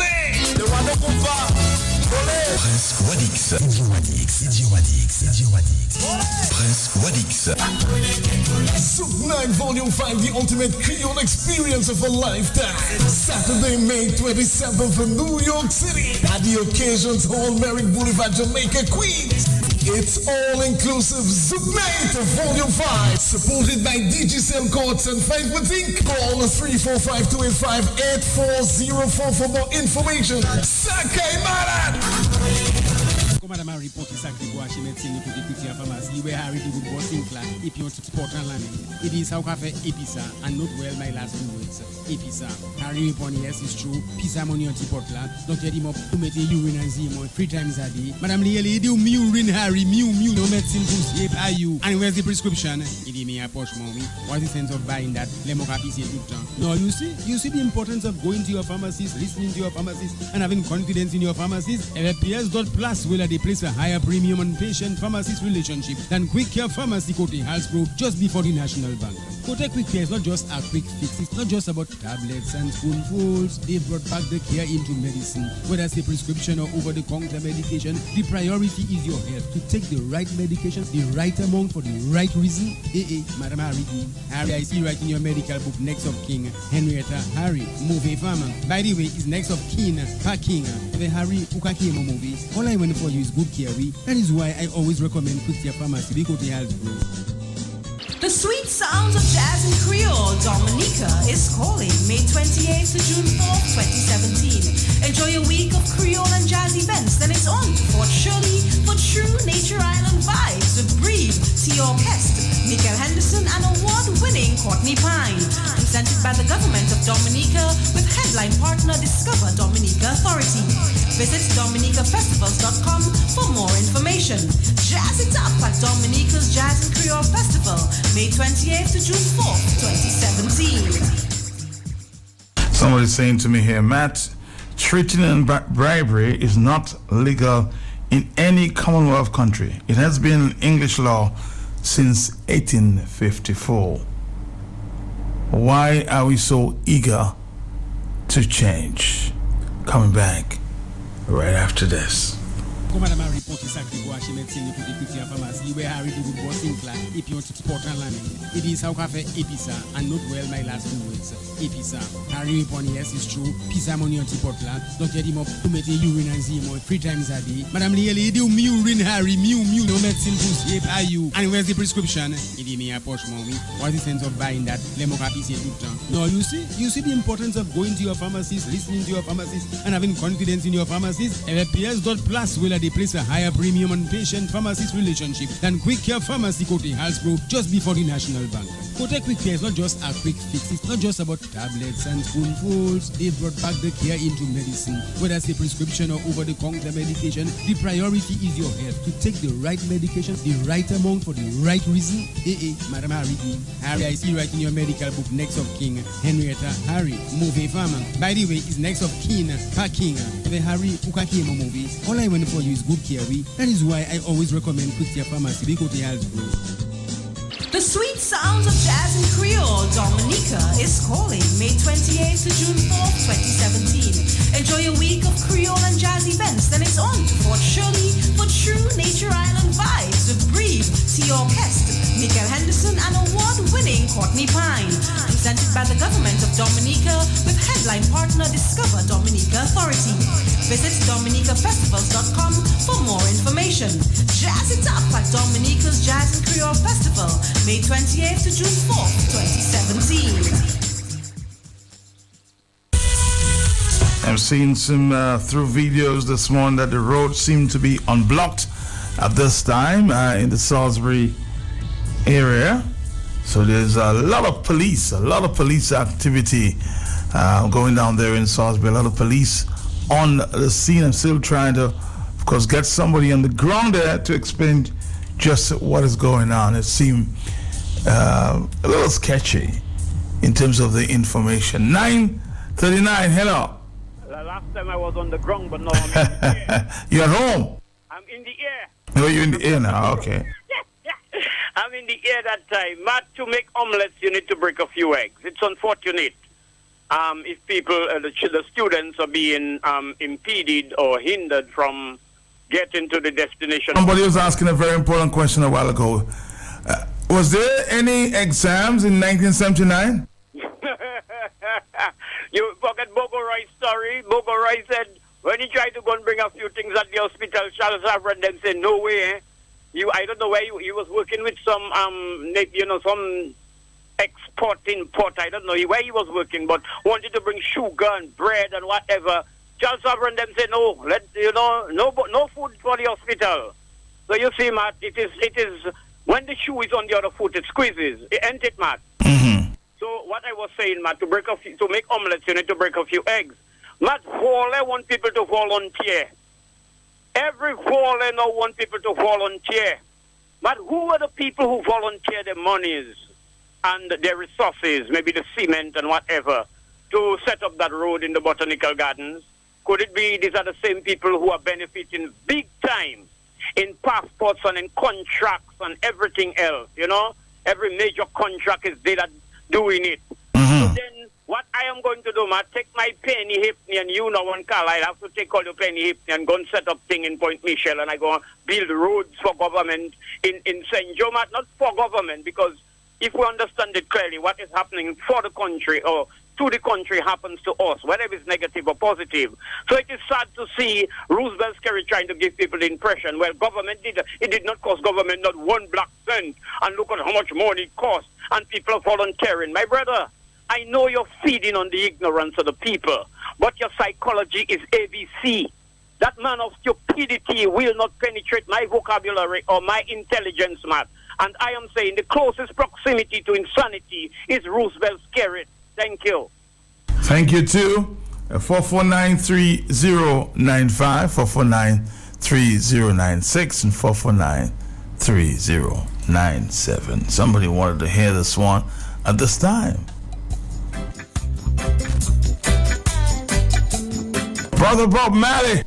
S17: Prince Wadix. DJ Wadix. Prince Wadix.
S16: Zouk 9 Volume 5, the ultimate Creole experience of a lifetime. Saturday, May 27th in New York City at the Occasions Hall, Merrick Boulevard, Jamaica, Queens. It's all-inclusive Zouk Night Volume 5, supported by Digicel Courts and 5 Inc. Call 345-285-8404 for more information. Sakai Maran!
S18: Madame a report is actually go acheter médecine pour député à pharmacie. We are ready to go Sinclair. If you want to support and land, it is how cafe Episa and not well my last few words. Episa. Harry upon yes is true. Pisa money on Tipotla. Don't get him up to make urine and zemo 3 times a day. Madame Lieli, do urine Harry, no medicine boost yep are you. And where's the prescription? It is me a posh mommy. What's the sense of buying that? Lemon coffee tout temps. No, you see the importance of going to your pharmacist, listening to your pharmacist, and having confidence in your pharmacist. LPS.plus will they place a higher premium on patient-pharmacist relationship than Quick Care Pharmacy Kote Halsbro just before the National Bank. Kote Quick Care is not just a quick fix. It's not just about tablets and spoonfuls. They brought back the care into medicine. Whether it's a prescription or over-the-counter medication, the priority is your health. To take the right medication, the right amount for the right reason. Madam Harry, I see right in your medical book, next of King, Henrietta Harry, movie farmer. By the way, it's next of King, King, the Harry Ukakemo movie. All I want for you is good care. That is why I always recommend Quick Care Pharmacy because they help you.
S19: The sweet sounds of jazz and Creole, Dominica is calling May 28th to June 4th, 2017. Enjoy a week of Creole and jazz events. Then it's on to Fort Shirley for true Nature Island vibes with Breathe, Tea Orchestra, Michael Henderson, and award-winning Courtney Pine. Presented by the government of Dominica with headline partner Discover Dominica Authority. Visit dominicafestivals.com for more information. Jazz it up at Dominica's Jazz and Creole Festival, May 28th to June 4th, 2017.
S2: Somebody's saying to me here, Matt, treating and bribery is not legal in any Commonwealth country. It has been English law since 1854. Why are we so eager to change? Coming back right after this.
S18: Come on, my report is actually go actually medicine to the Quick Care Pharmacy where Harry do good boss in class if you want to support and learning. It is how cafe Episa and not well my last 2 weeks. Episa. Harry upon yes is true. Pisa money on Tipotla. Don't get him up to make the urine and see him 3 times a day. Madam Lily, do urine Harry, no medicine to save are you. And where's the prescription? It is me a push mommy. What's the sense of buying that? No, you see the importance of going to your pharmacist, listening to your pharmacist, and having confidence in your pharmacist. FPS.plus will they place a higher premium on patient-pharmacist relationship than Quick Care Pharmacy Kote Halsbro just before the National Bank. Kote Quick Care is not just a quick fix. It's not just about tablets and spoonfuls. They brought back the care into medicine. Whether it's a prescription or over-the-counter medication, the priority is your health. To take the right medication, the right amount for the right reason. Madam Harry, I see right in your medical book, next of King, Henrietta Harry, movie farmer. By the way, it's next of King, the Harry Ukakemo movie. All I want for you is good care. That is why I always recommend Quick Care Pharmacy because they help you.
S19: The sweet sounds of jazz and Creole, Dominica is calling May 28th to June 4th, 2017. Enjoy a week of Creole and jazz events. Then it's on to Fort Shirley for true Nature Island vibes with Breathe, Tea Orchestra, Michael Henderson, and award-winning Courtney Pine. Presented by the government of Dominica with headline partner Discover Dominica Authority. Visit dominicafestivals.com for more information. Jazz it up at Dominica's Jazz and Creole Festival, May 28th to June 4th, 2017.
S2: I'm seeing some through videos this morning that the road seemed to be unblocked at this time in the Salisbury area. So there's a lot of police activity going down there in Salisbury. A lot of police on the scene. I'm still trying to, of course, get somebody on the ground there to explain just what is going on. It seemed a little sketchy in terms of the information. 9:39, hello.
S20: The last time I was on the ground, but now I'm in the air.
S2: You're at home?
S20: I'm in the air.
S2: Oh, you're in the air now, okay.
S20: I'm in the air that time. Matt, to make omelets, you need to break a few eggs. It's unfortunate if people, the students are being impeded or hindered from getting to the destination.
S2: Somebody was asking a very important question a while ago. Was there any exams in 1979?
S20: You forget Bogo Roy's story. Bogo Roy said when he tried to go and bring a few things at the hospital, Charles Avron then said, no way. I don't know where he was working with some, some import. I don't know where he was working, but wanted to bring sugar and bread and whatever. Charles Avron then said, no food for the hospital. So you see, Matt, it is when the shoe is on the other foot, it squeezes. Ain't it, Matt?
S2: Mm-hmm.
S20: So what I was saying, Matt, to make omelets, you need to break a few eggs. Matt, I want people to volunteer. Every fall, I now want people to volunteer. But who are the people who volunteer their monies and their resources, maybe the cement and whatever, to set up that road in the botanical gardens? Could it be these are the same people who are benefiting big time in passports and in contracts and everything else, you know. Every major contract is they that doing it. So then what I am going to do, take my penny Hipney and you know one call, I have to take all the penny Hipney and go and set up thing in Point Michel and I go and build roads for government in St. Joe, not for government, because if we understand it clearly, what is happening for the country or to the country happens to us, whether it's negative or positive. So it is sad to see Roosevelt Scary trying to give people the impression, well, government did not cost government not one black cent, and look at how much money it costs, and people are volunteering. My brother, I know you're feeding on the ignorance of the people, but your psychology is ABC. That man of stupidity will not penetrate my vocabulary or my intelligence, Matt. And I am saying the closest proximity to insanity is Roosevelt Scary. Thank you.
S2: Thank you too. 449-3095, 449-3096, and 449-3097. Somebody wanted to hear this one at this time. Brother Bob Marley.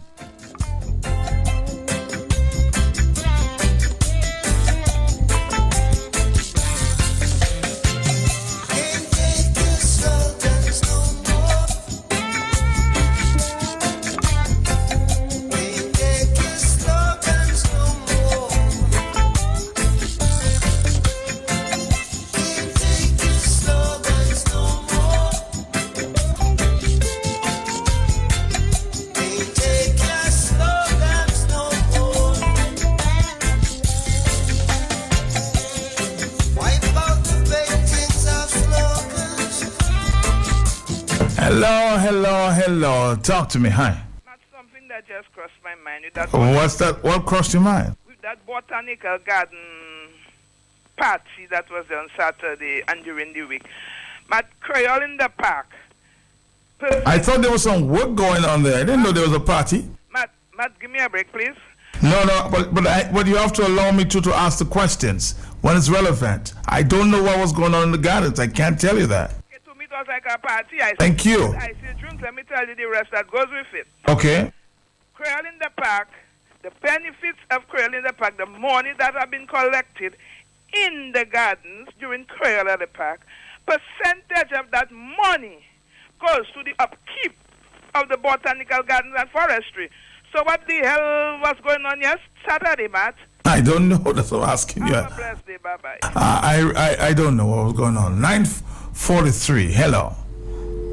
S2: Hello. Talk to me. Hi.
S4: That's something that just crossed my mind. With that
S2: What's that? What crossed your mind?
S4: With that botanical garden party that was on Saturday and during the week. Matt Creole in the park.
S2: I thought there was some work going on there. I didn't know there was a party.
S4: Matt, give me a break, please.
S2: No, but you have to allow me to ask the questions when it's relevant. I don't know what was going on in the gardens. I can't tell you that.
S4: To me, it was like a party.
S2: Thank you.
S4: I see drinks. Let me tell you the rest that goes with it.
S2: Okay.
S4: Creole in the park, the benefits of Creole in the park, the money that have been collected in the gardens during Creole in the park, percentage of that money goes to the upkeep of the botanical gardens and forestry. So what the hell was going on Saturday, Matt?
S2: I don't know. That's what I'm asking you.
S4: Have a blessed day. Bye-bye.
S2: I don't know what was going on. 943. Hello.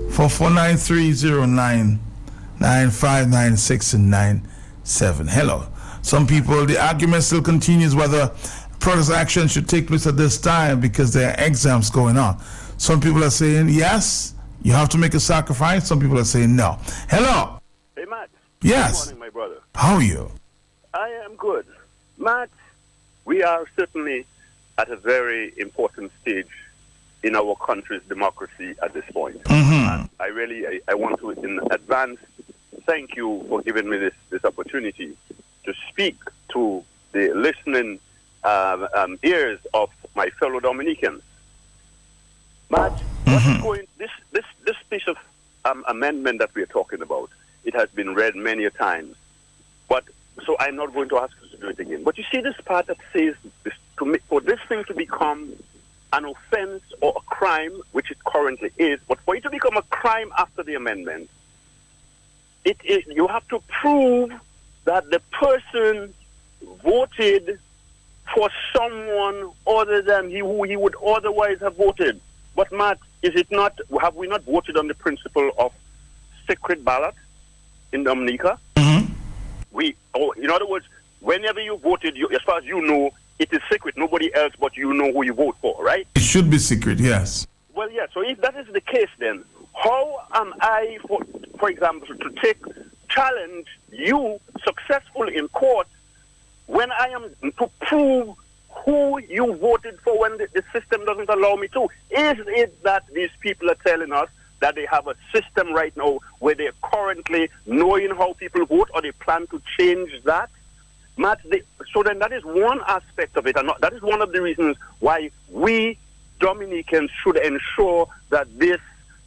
S2: 449-309-9596 and 97. Hello. Some people, the argument still continues whether protest action should take place at this time because there are exams going on. Some people are saying yes, you have to make a sacrifice. Some people are saying no. Hello.
S21: Hey, Matt.
S2: Yes.
S21: Good morning, my brother.
S2: How are you?
S21: I am good. Matt, we are certainly at a very important stage in our country's democracy at this point.
S2: Mm-hmm.
S21: I want to, in advance, thank you for giving me this opportunity to speak to the listening ears of my fellow Dominicans. Matt, what is going, this piece of amendment that we are talking about, it has been read many a times. But so I'm not going to ask you to do it again. But you see this part that says this, for this thing to become an offense or a crime, which it currently is, but for it to become a crime after the amendment, you have to prove that the person voted for someone other than who he would otherwise have voted. But Matt, is it not? Have we not voted on the principle of secret ballot in Dominica?
S2: Mm-hmm.
S21: In other words, whenever you voted, as far as you know, it is secret. Nobody else but you know who you vote for, right?
S2: It should be secret, yes.
S21: Well, yeah. So if that is the case, then how am I, for example, to challenge you successfully in court when I am to prove who you voted for when the system doesn't allow me to? Is it that these people are telling us that they have a system right now where they're currently knowing how people vote, or they plan to change that? Matt, so then that is one aspect of it, and that is one of the reasons why we Dominicans should ensure that this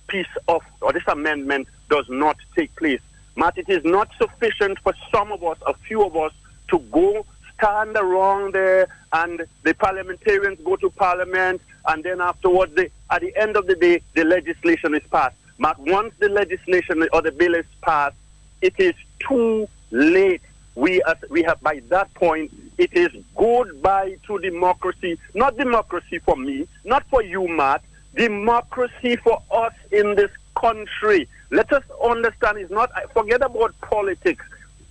S21: piece of, or this amendment does not take place. Matt, it is not sufficient for some of us, a few of us, to go stand around there and the parliamentarians go to parliament, and then afterwards, at the end of the day, the legislation is passed. But once the legislation or the bill is passed, it is too late. We have by that point, it is goodbye to democracy. Not democracy for me, not for you, Matt. Democracy for us in this country. Let us understand, it's not, forget about politics.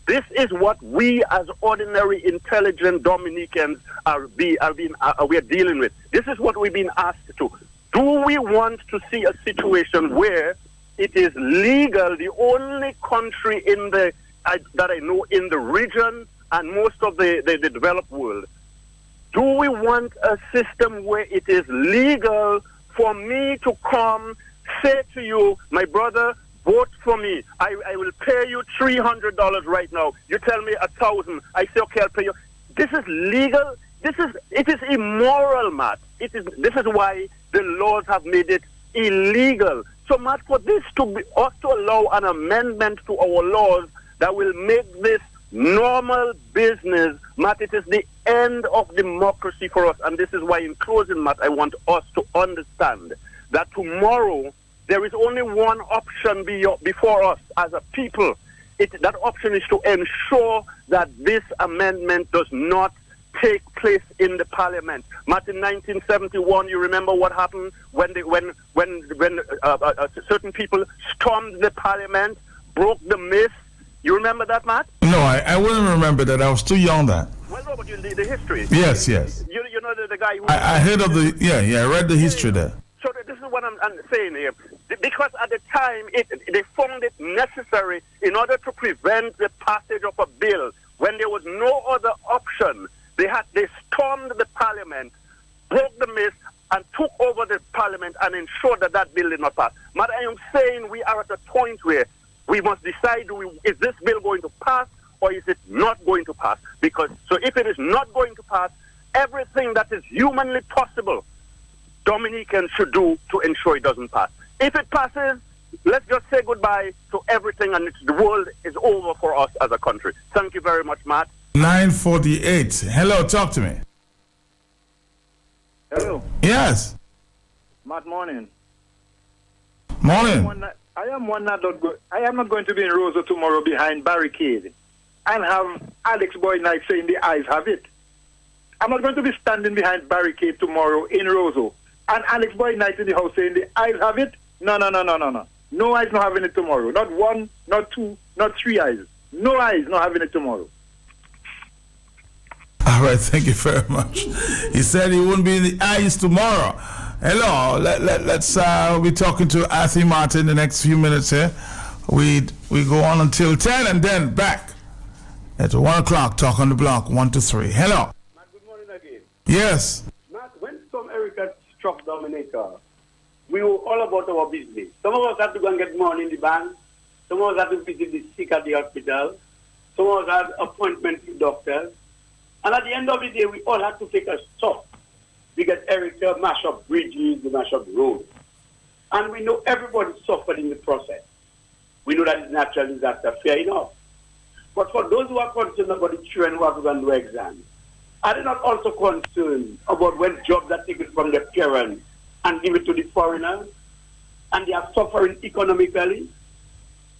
S21: This is what we as ordinary intelligent Dominicans we are dealing with. This is what we've been asked to do. Do we want to see a situation where it is legal, the only country in that I know in the region and most of the developed world? Do we want a system where it is legal for me to come, say to you, my brother, vote for me. I will pay you $300 right now. You tell me $1,000. I say, okay, I'll pay you. This is legal. It is immoral, Matt. This is why the laws have made it illegal. So, Matt, for this to be us to allow an amendment to our laws that will make this normal business, Matt, it is the end of democracy for us. And this is why, in closing, Matt, I want us to understand that tomorrow there is only one option before us as a people. That option is to ensure that this amendment does not take place in the parliament. Matt, in 1971, you remember what happened when certain people stormed the parliament, broke the myth. You remember that, Matt?
S2: No, I wouldn't remember that. I was too young then.
S21: Well, no, but you the history.
S2: Yes.
S21: You know the guy who...
S2: I heard of the... Yeah, I read the history there.
S21: So this is what I'm saying here. Because at the time, they found it necessary in order to prevent the passage of a bill when there was no other option. They stormed the parliament, broke the myth, and took over the parliament and ensured that bill did not pass. But I am saying we are at a point where we must decide, is this bill going to pass or is it not going to pass? So if it is not going to pass, everything that is humanly possible, Dominicans should do to ensure it doesn't pass. If it passes, let's just say goodbye to everything and the world is over for us as a country. Thank you very much, Matt.
S2: 9:48. Hello, talk to me.
S8: Hello.
S2: Yes.
S8: Matt, morning.
S2: Morning.
S8: I am not going to be in Rosa tomorrow behind barricade and have Alex Boy Knight saying the eyes have it. I'm not going to be standing behind barricade tomorrow in Roseau and Alex Boy Knight in the house saying the eyes have it. No. No eyes not having it tomorrow. Not one, not two, not three eyes. No eyes not having it tomorrow.
S2: All right, thank you very much. He said he wouldn't be in the eyes tomorrow. Hello, let's be talking to Arthur Martin the next few minutes here. We go on until 10 and then back at 1 o'clock. Talk on the block 1 to 3. Hello.
S3: Matt, good morning again.
S2: Yes.
S3: Matt, when Storm Erica struck Dominica, we were all about our business. Some of us had to go and get money in the bank. Some of us had to visit the sick at the hospital. Some of us had appointments with doctors. And at the end of the day, we all had to take a stop because Erica mashed up bridges, they mashed up roads. And we know everybody suffered in the process. We know that it's natural disaster, fair enough. But for those who are concerned about the children who have to go and do exams, are they not also concerned about when jobs are taken from their parents and given to the foreigners, and they are suffering economically?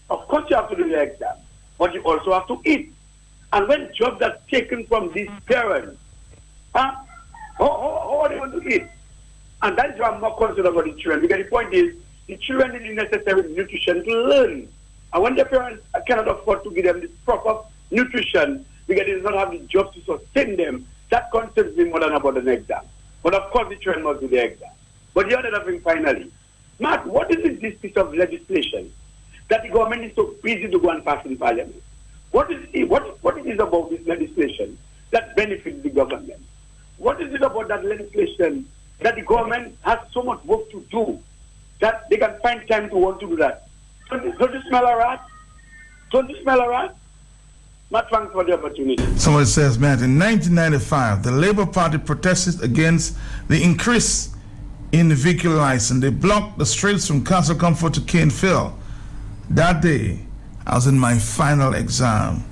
S3: Of course you have to do the exam, but you also have to eat. And when jobs are taken from these parents, how are they going to eat? And that is why I'm not concerned about the children, because the point is, the children need the necessary nutrition to learn. And when their parents cannot afford to give them the proper nutrition, because they do not have the jobs to sustain them, that concerns me more than about an exam. But of course the children must do the exam. But the other thing finally, Matt, what is this piece of legislation that the government is so busy to go and pass in Parliament? What is it about this legislation that benefits the government? What is it about that legislation that the government has so much work to do that they can find time to want to do that? Don't you smell a rat? Don't you smell a rat? Matt, thanks for the opportunity.
S2: Someone says, Matt, in 1995, the Labour Party protested against the increase in the vehicle license. They blocked the streets from Castle Comfort to Caneville. That day, I was in my final exam.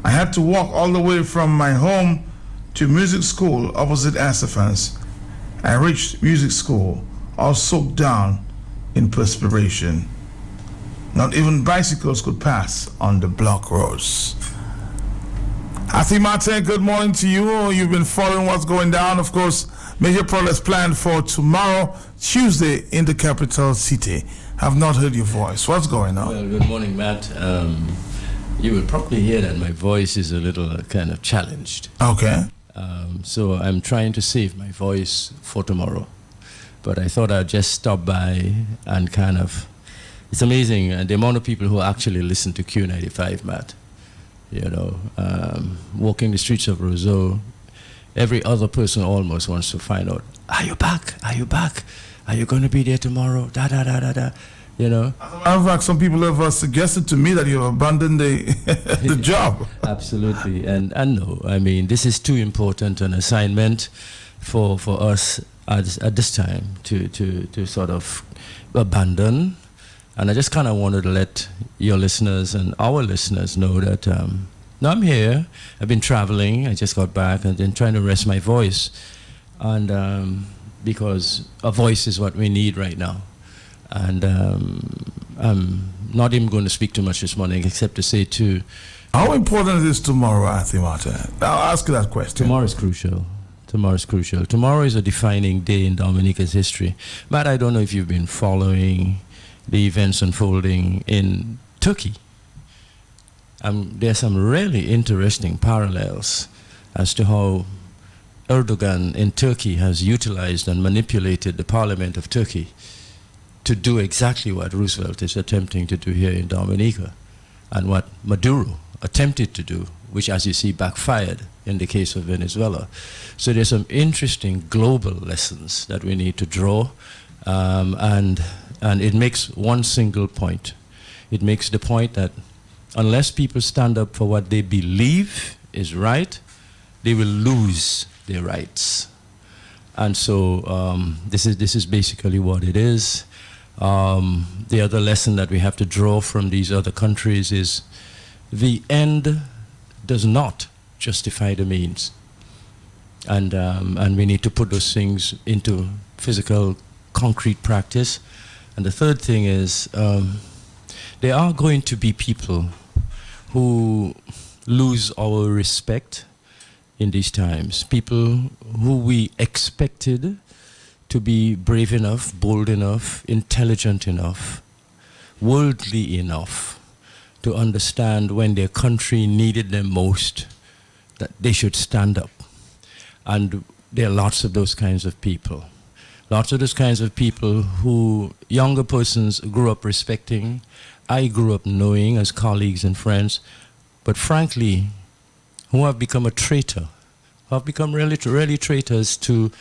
S2: I had to walk all the way from my home to music school opposite Asafans and reached music school all soaked down in perspiration. Not even bicycles could pass on the block roads. Athi Martin, good morning to you. You've been following what's going down. Of course, major protests planned for tomorrow, Tuesday, in the capital city. Have not heard your voice. What's going on?
S6: Well, good morning, Matt. You will probably hear that my voice is a little kind of challenged.
S2: Okay.
S6: So I'm trying to save my voice for tomorrow. But I thought I'd just stop by and kind of... It's amazing the amount of people who actually listen to Q95, Matt. You know, walking the streets of Roseau, every other person almost wants to find out, are you back? Are you back? Are you going to be there tomorrow? Da, da, da, da, da. You know?
S2: In fact, some people have suggested to me that you abandoned the job.
S6: Absolutely. And no, I mean, this is too important an assignment for us at this time to sort of abandon. And I just kind of wanted to let your listeners and our listeners know that no, I'm here. I've been traveling. I just got back and then trying to rest my voice. And because a voice is what we need right now. And I'm not even going to speak too much this morning except to say to...
S2: How important is tomorrow, Athi Martin? I'll ask you that question.
S6: Tomorrow is crucial. Tomorrow is crucial. Tomorrow is a defining day in Dominica's history. Matt, I don't know if you've been following the events unfolding in Turkey. There's some really interesting parallels as to how Erdogan in Turkey has utilized and manipulated the parliament of Turkey to do exactly what Roosevelt is attempting to do here in Dominica and what Maduro attempted to do, which, as you see, backfired in the case of Venezuela. So there's some interesting global lessons that we need to draw, and it makes one single point. It makes the point that unless people stand up for what they believe is right, they will lose their rights. And so this is basically what it is. The other lesson that we have to draw from these other countries is the end does not justify the means. And we need to put those things into physical, concrete practice. And the third thing is there are going to be people who lose our respect in these times, people who we expected to be brave enough, bold enough, intelligent enough, worldly enough to understand when their country needed them most, that they should stand up. And there are lots of those kinds of people. Lots of those kinds of people who younger persons grew up respecting, I grew up knowing as colleagues and friends, but frankly, who have become a traitor, who have become really traitors to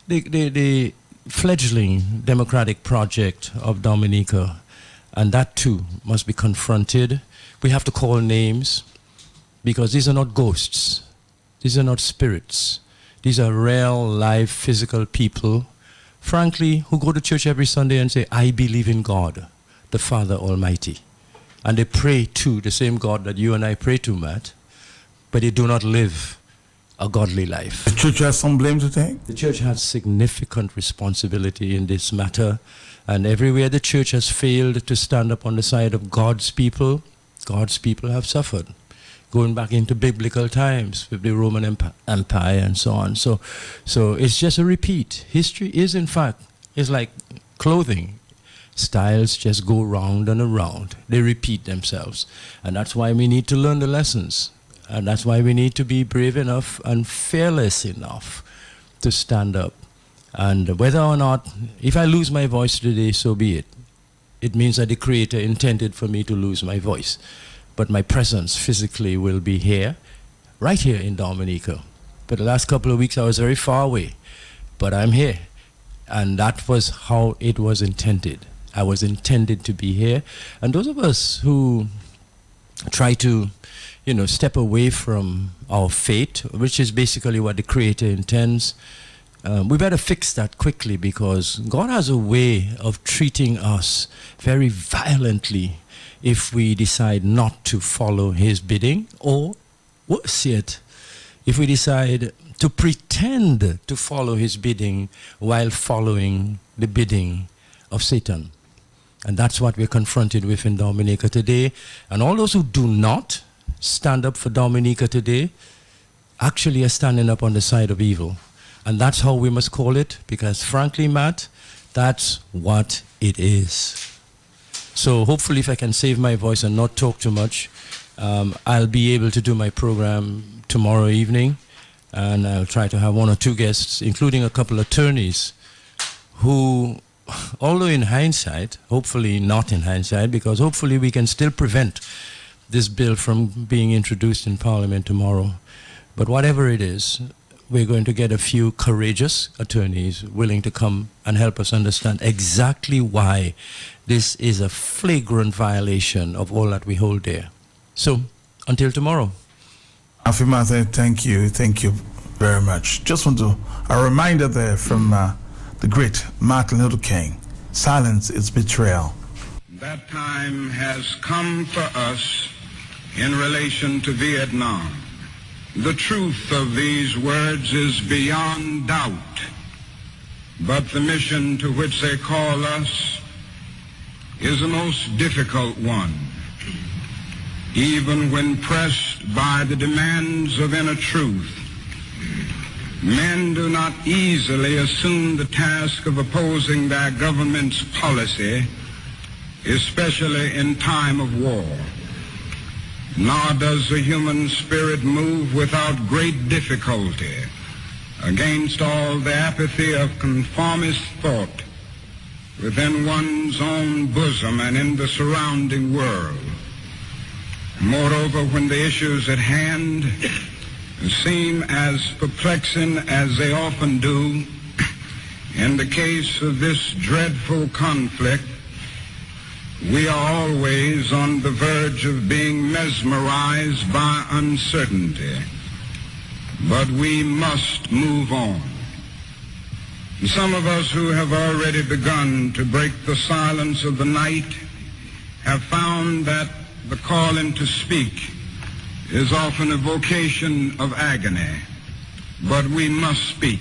S6: the fledgling democratic project of Dominica. And that too must be confronted. We have to call names because these are not ghosts. These are not spirits. These are real, live, physical people, frankly, who go to church every Sunday and say, I believe in God, the Father Almighty. And they pray to the same God that you and I pray to, Matt, but they do not live a godly life.
S2: The church has some blame to take?
S6: The church has significant responsibility in this matter. And everywhere the church has failed to stand up on the side of God's people have suffered. Going back into biblical times with the Roman Empire and so on. So it's just a repeat. History is, in fact, is like clothing. Styles just go round and around. They repeat themselves. And that's why we need to learn the lessons. And that's why we need to be brave enough and fearless enough to stand up. And whether or not, if I lose my voice today, so be it. It means that the Creator intended for me to lose my voice. But my presence physically will be here, right here in Dominica. But the last couple of weeks I was very far away. But I'm here. And that was how it was intended. I was intended to be here. And those of us who try to, step away from our fate, which is basically what the Creator intends, we better fix that quickly, because God has a way of treating us very violently if we decide not to follow His bidding, or worse yet, if we decide to pretend to follow his bidding while following the bidding of Satan. And that's what we're confronted with in Dominica today. And all those who do not stand up for Dominica today actually are standing up on the side of evil. And that's how we must call it, because frankly, Matt, that's what it is. So hopefully if I can save my voice and not talk too much, I'll be able to do my program tomorrow evening, and I'll try to have one or two guests, including a couple of attorneys who, although in hindsight, hopefully not in hindsight, because hopefully we can still prevent this bill from being introduced in Parliament tomorrow. But whatever it is, we're going to get a few courageous attorneys willing to come and help us understand exactly why this is a flagrant violation of all that we hold dear. So, until tomorrow.
S2: Afimate, thank you very much. Just want to, a reminder there from the great Martin Luther King, silence is betrayal.
S7: That time has come for us in relation to Vietnam. The truth of these words is beyond doubt, but the mission to which they call us is a most difficult one. Even when pressed by the demands of inner truth, men do not easily assume the task of opposing their government's policy, especially in time of war. Nor does the human spirit move without great difficulty against all the apathy of conformist thought within one's own bosom and in the surrounding world. Moreover, when the issues at hand seem as perplexing as they often do, in the case of this dreadful conflict, we are always on the verge of being mesmerized by uncertainty. But we must move on. Some of us who have already begun to break the silence of the night have found that the calling to speak is often a vocation of agony. But we must speak.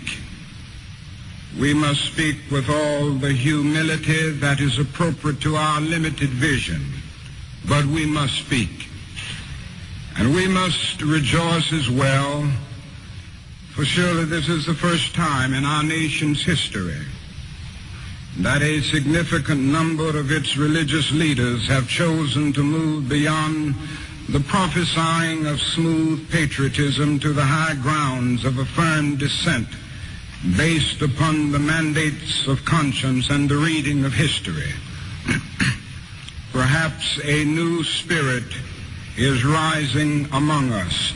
S7: We must speak with all the humility that is appropriate to our limited vision. But we must speak. And we must rejoice as well, for surely this is the first time in our nation's history that a significant number of its religious leaders have chosen to move beyond the prophesying of smooth patriotism to the high grounds of a firm dissent based upon the mandates of conscience and the reading of history. Perhaps a new spirit is rising among us.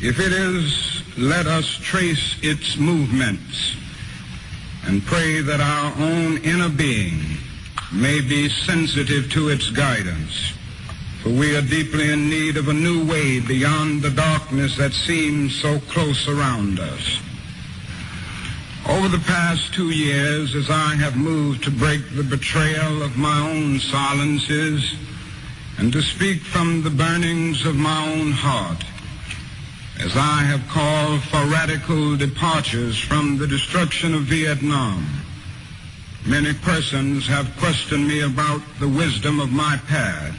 S7: If it is, let us trace its movements and pray that our own inner being may be sensitive to its guidance. For we are deeply in need of a new way beyond the darkness that seems so close around us. Over the past 2 years, as I have moved to break the betrayal of my own silences and to speak from the burnings of my own heart, as I have called for radical departures from the destruction of Vietnam, many persons have questioned me about the wisdom of my path.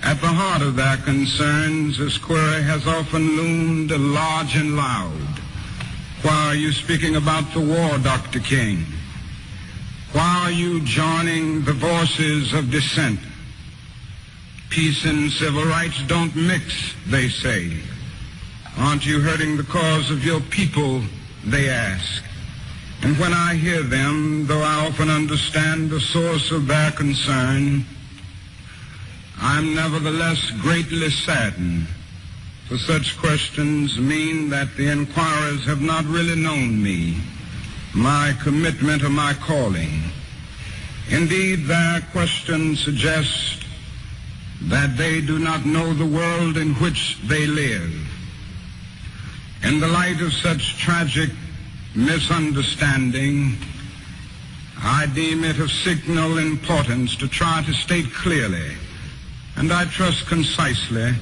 S7: At the heart of their concerns, this query has often loomed large and loud. Why are you speaking about the war, Dr. King? Why are you joining the voices of dissent? Peace and civil rights don't mix, they say. Aren't you hurting the cause of your people, they ask. And when I hear them, though I often understand the source of their concern, I'm nevertheless greatly saddened, for such questions mean that the inquirers have not really known me, my commitment, or my calling. Indeed, their questions suggest that they do not know the world in which they live. In the light of such tragic misunderstanding, I deem it of signal importance to try to state clearly, and I trust concisely,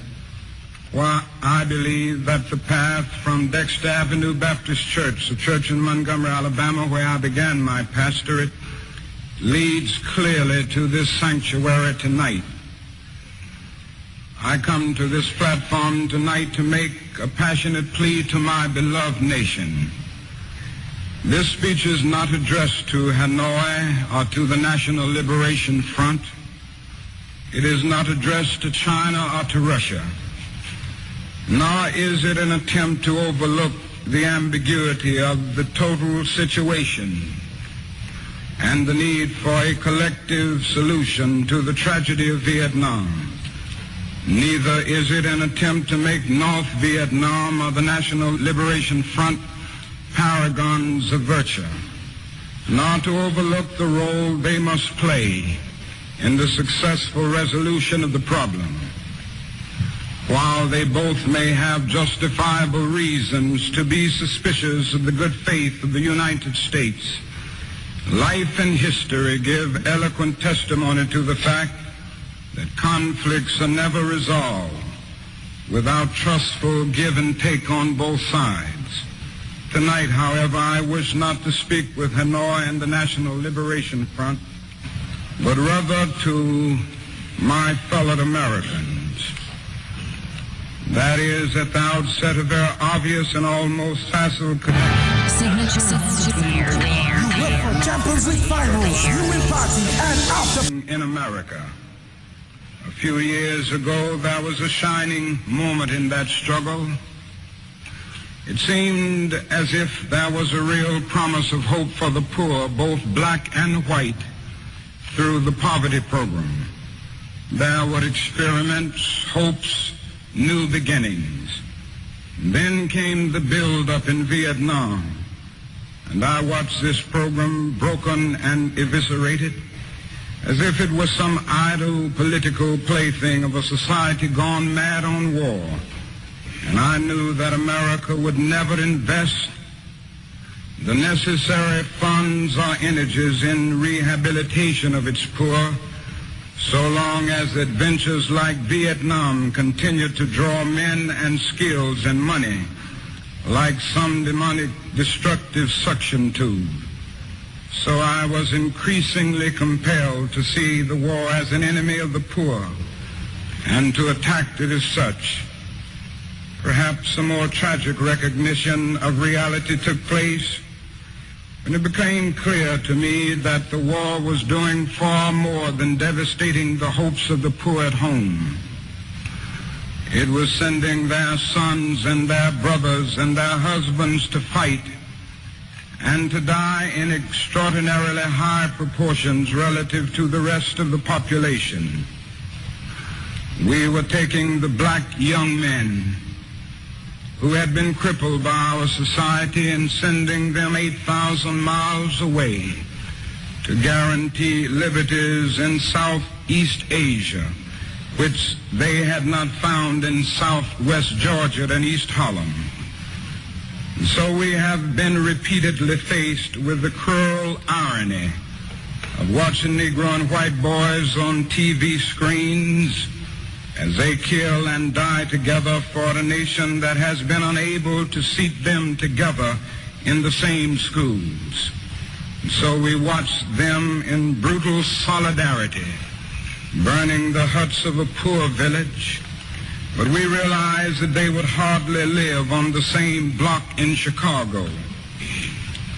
S7: Well, I believe that the path from Dexter Avenue Baptist Church, a church in Montgomery, Alabama, where I began my pastorate, leads clearly to this sanctuary tonight. I come to this platform tonight to make a passionate plea to my beloved nation. This speech is not addressed to Hanoi or to the National Liberation Front. It is not addressed to China or to Russia. Nor is it an attempt to overlook the ambiguity of the total situation and the need for a collective solution to the tragedy of Vietnam. Neither is it an attempt to make North Vietnam or the National Liberation Front paragons of virtue, nor to overlook the role they must play in the successful resolution of the problem. While they both may have justifiable reasons to be suspicious of the good faith of the United States, life and history give eloquent testimony to the fact that conflicts are never resolved without trustful give and take on both sides. Tonight, however, I wish not to speak with Hanoi and the National Liberation Front, but rather to my fellow Americans. That is, at the outset, a very obvious and almost facile connection.
S16: Champions League finals, viewing party, and after.
S7: In America. A few years ago, there was a shining moment in that struggle. It seemed as if there was a real promise of hope for the poor, both black and white, through the poverty program. There were experiments, hopes, new beginnings. Then came the build-up in Vietnam, and I watched this program broken and eviscerated as if it was some idle political plaything of a society gone mad on war. And I knew that America would never invest the necessary funds or energies in rehabilitation of its poor so long as adventures like Vietnam continued to draw men and skills and money like some demonic destructive suction tube. So I was increasingly compelled to see the war as an enemy of the poor and to attack it as such. Perhaps a more tragic recognition of reality took place when it became clear to me that the war was doing far more than devastating the hopes of the poor at home. It was sending their sons and their brothers and their husbands to fight and to die in extraordinarily high proportions relative to the rest of the population. We were taking the black young men who had been crippled by our society and sending them 8,000 miles away to guarantee liberties in Southeast Asia, which they had not found in Southwest Georgia and East Harlem. So we have been repeatedly faced with the cruel irony of watching Negro and white boys on TV screens as they kill and die together for a nation that has been unable to seat them together in the same schools. So we watch them in brutal solidarity, burning the huts of a poor village, but we realize that they would hardly live on the same block in Chicago.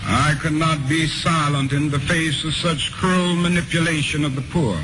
S7: I could not be silent in the face of such cruel manipulation of the poor.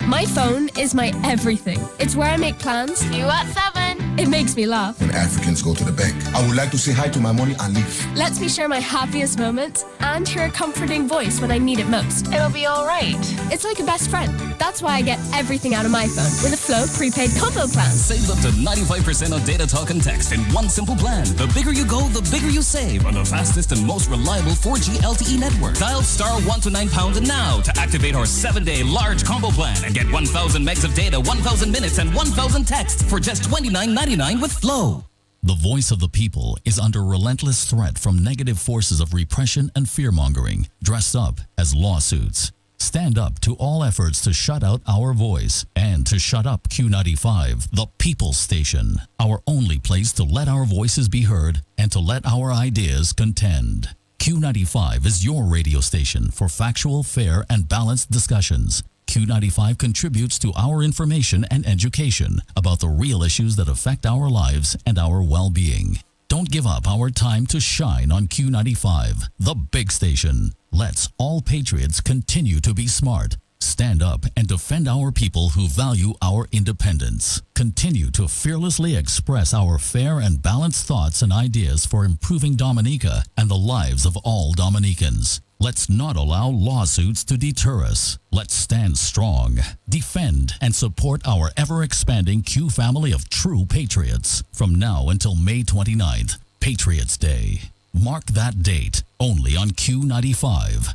S9: My phone is my everything. It's where I make plans. You at 7. It makes me laugh.
S22: When Africans go to the bank, I would like to say hi to my money and leave.
S9: Lets me share my happiest moments and hear a comforting voice when I need it most.
S23: It'll be all right.
S9: It's like a best friend. That's why I get everything out of my phone with a Flow prepaid combo plan.
S24: Save up to 95% on data, talk, and text in one simple plan. The bigger you go, the bigger you save on the fastest and most reliable 4G LTE network. Dial *129# now to activate our 7-day large combo plan and get 1,000 megs of data, 1,000 minutes, and 1,000 texts for just $29.99 with Flow.
S25: The voice of the people is under relentless threat from negative forces of repression and fear-mongering, dressed up as lawsuits. Stand up to all efforts to shut out our voice and to shut up Q95, the People's Station, our only place to let our voices be heard and to let our ideas contend. Q95 is your radio station for factual, fair, and balanced discussions. Q95 contributes to our information and education about the real issues that affect our lives and our well-being. Don't give up our time to shine on Q95, the big station. Let's all patriots continue to be smart. Stand up and defend our people who value our independence. Continue to fearlessly express our fair and balanced thoughts and ideas for improving Dominica and the lives of all Dominicans. Let's not allow lawsuits to deter us. Let's stand strong, defend, and support our ever-expanding Q family of true patriots. From now until May 29th, Patriots Day. Mark that date only on Q95.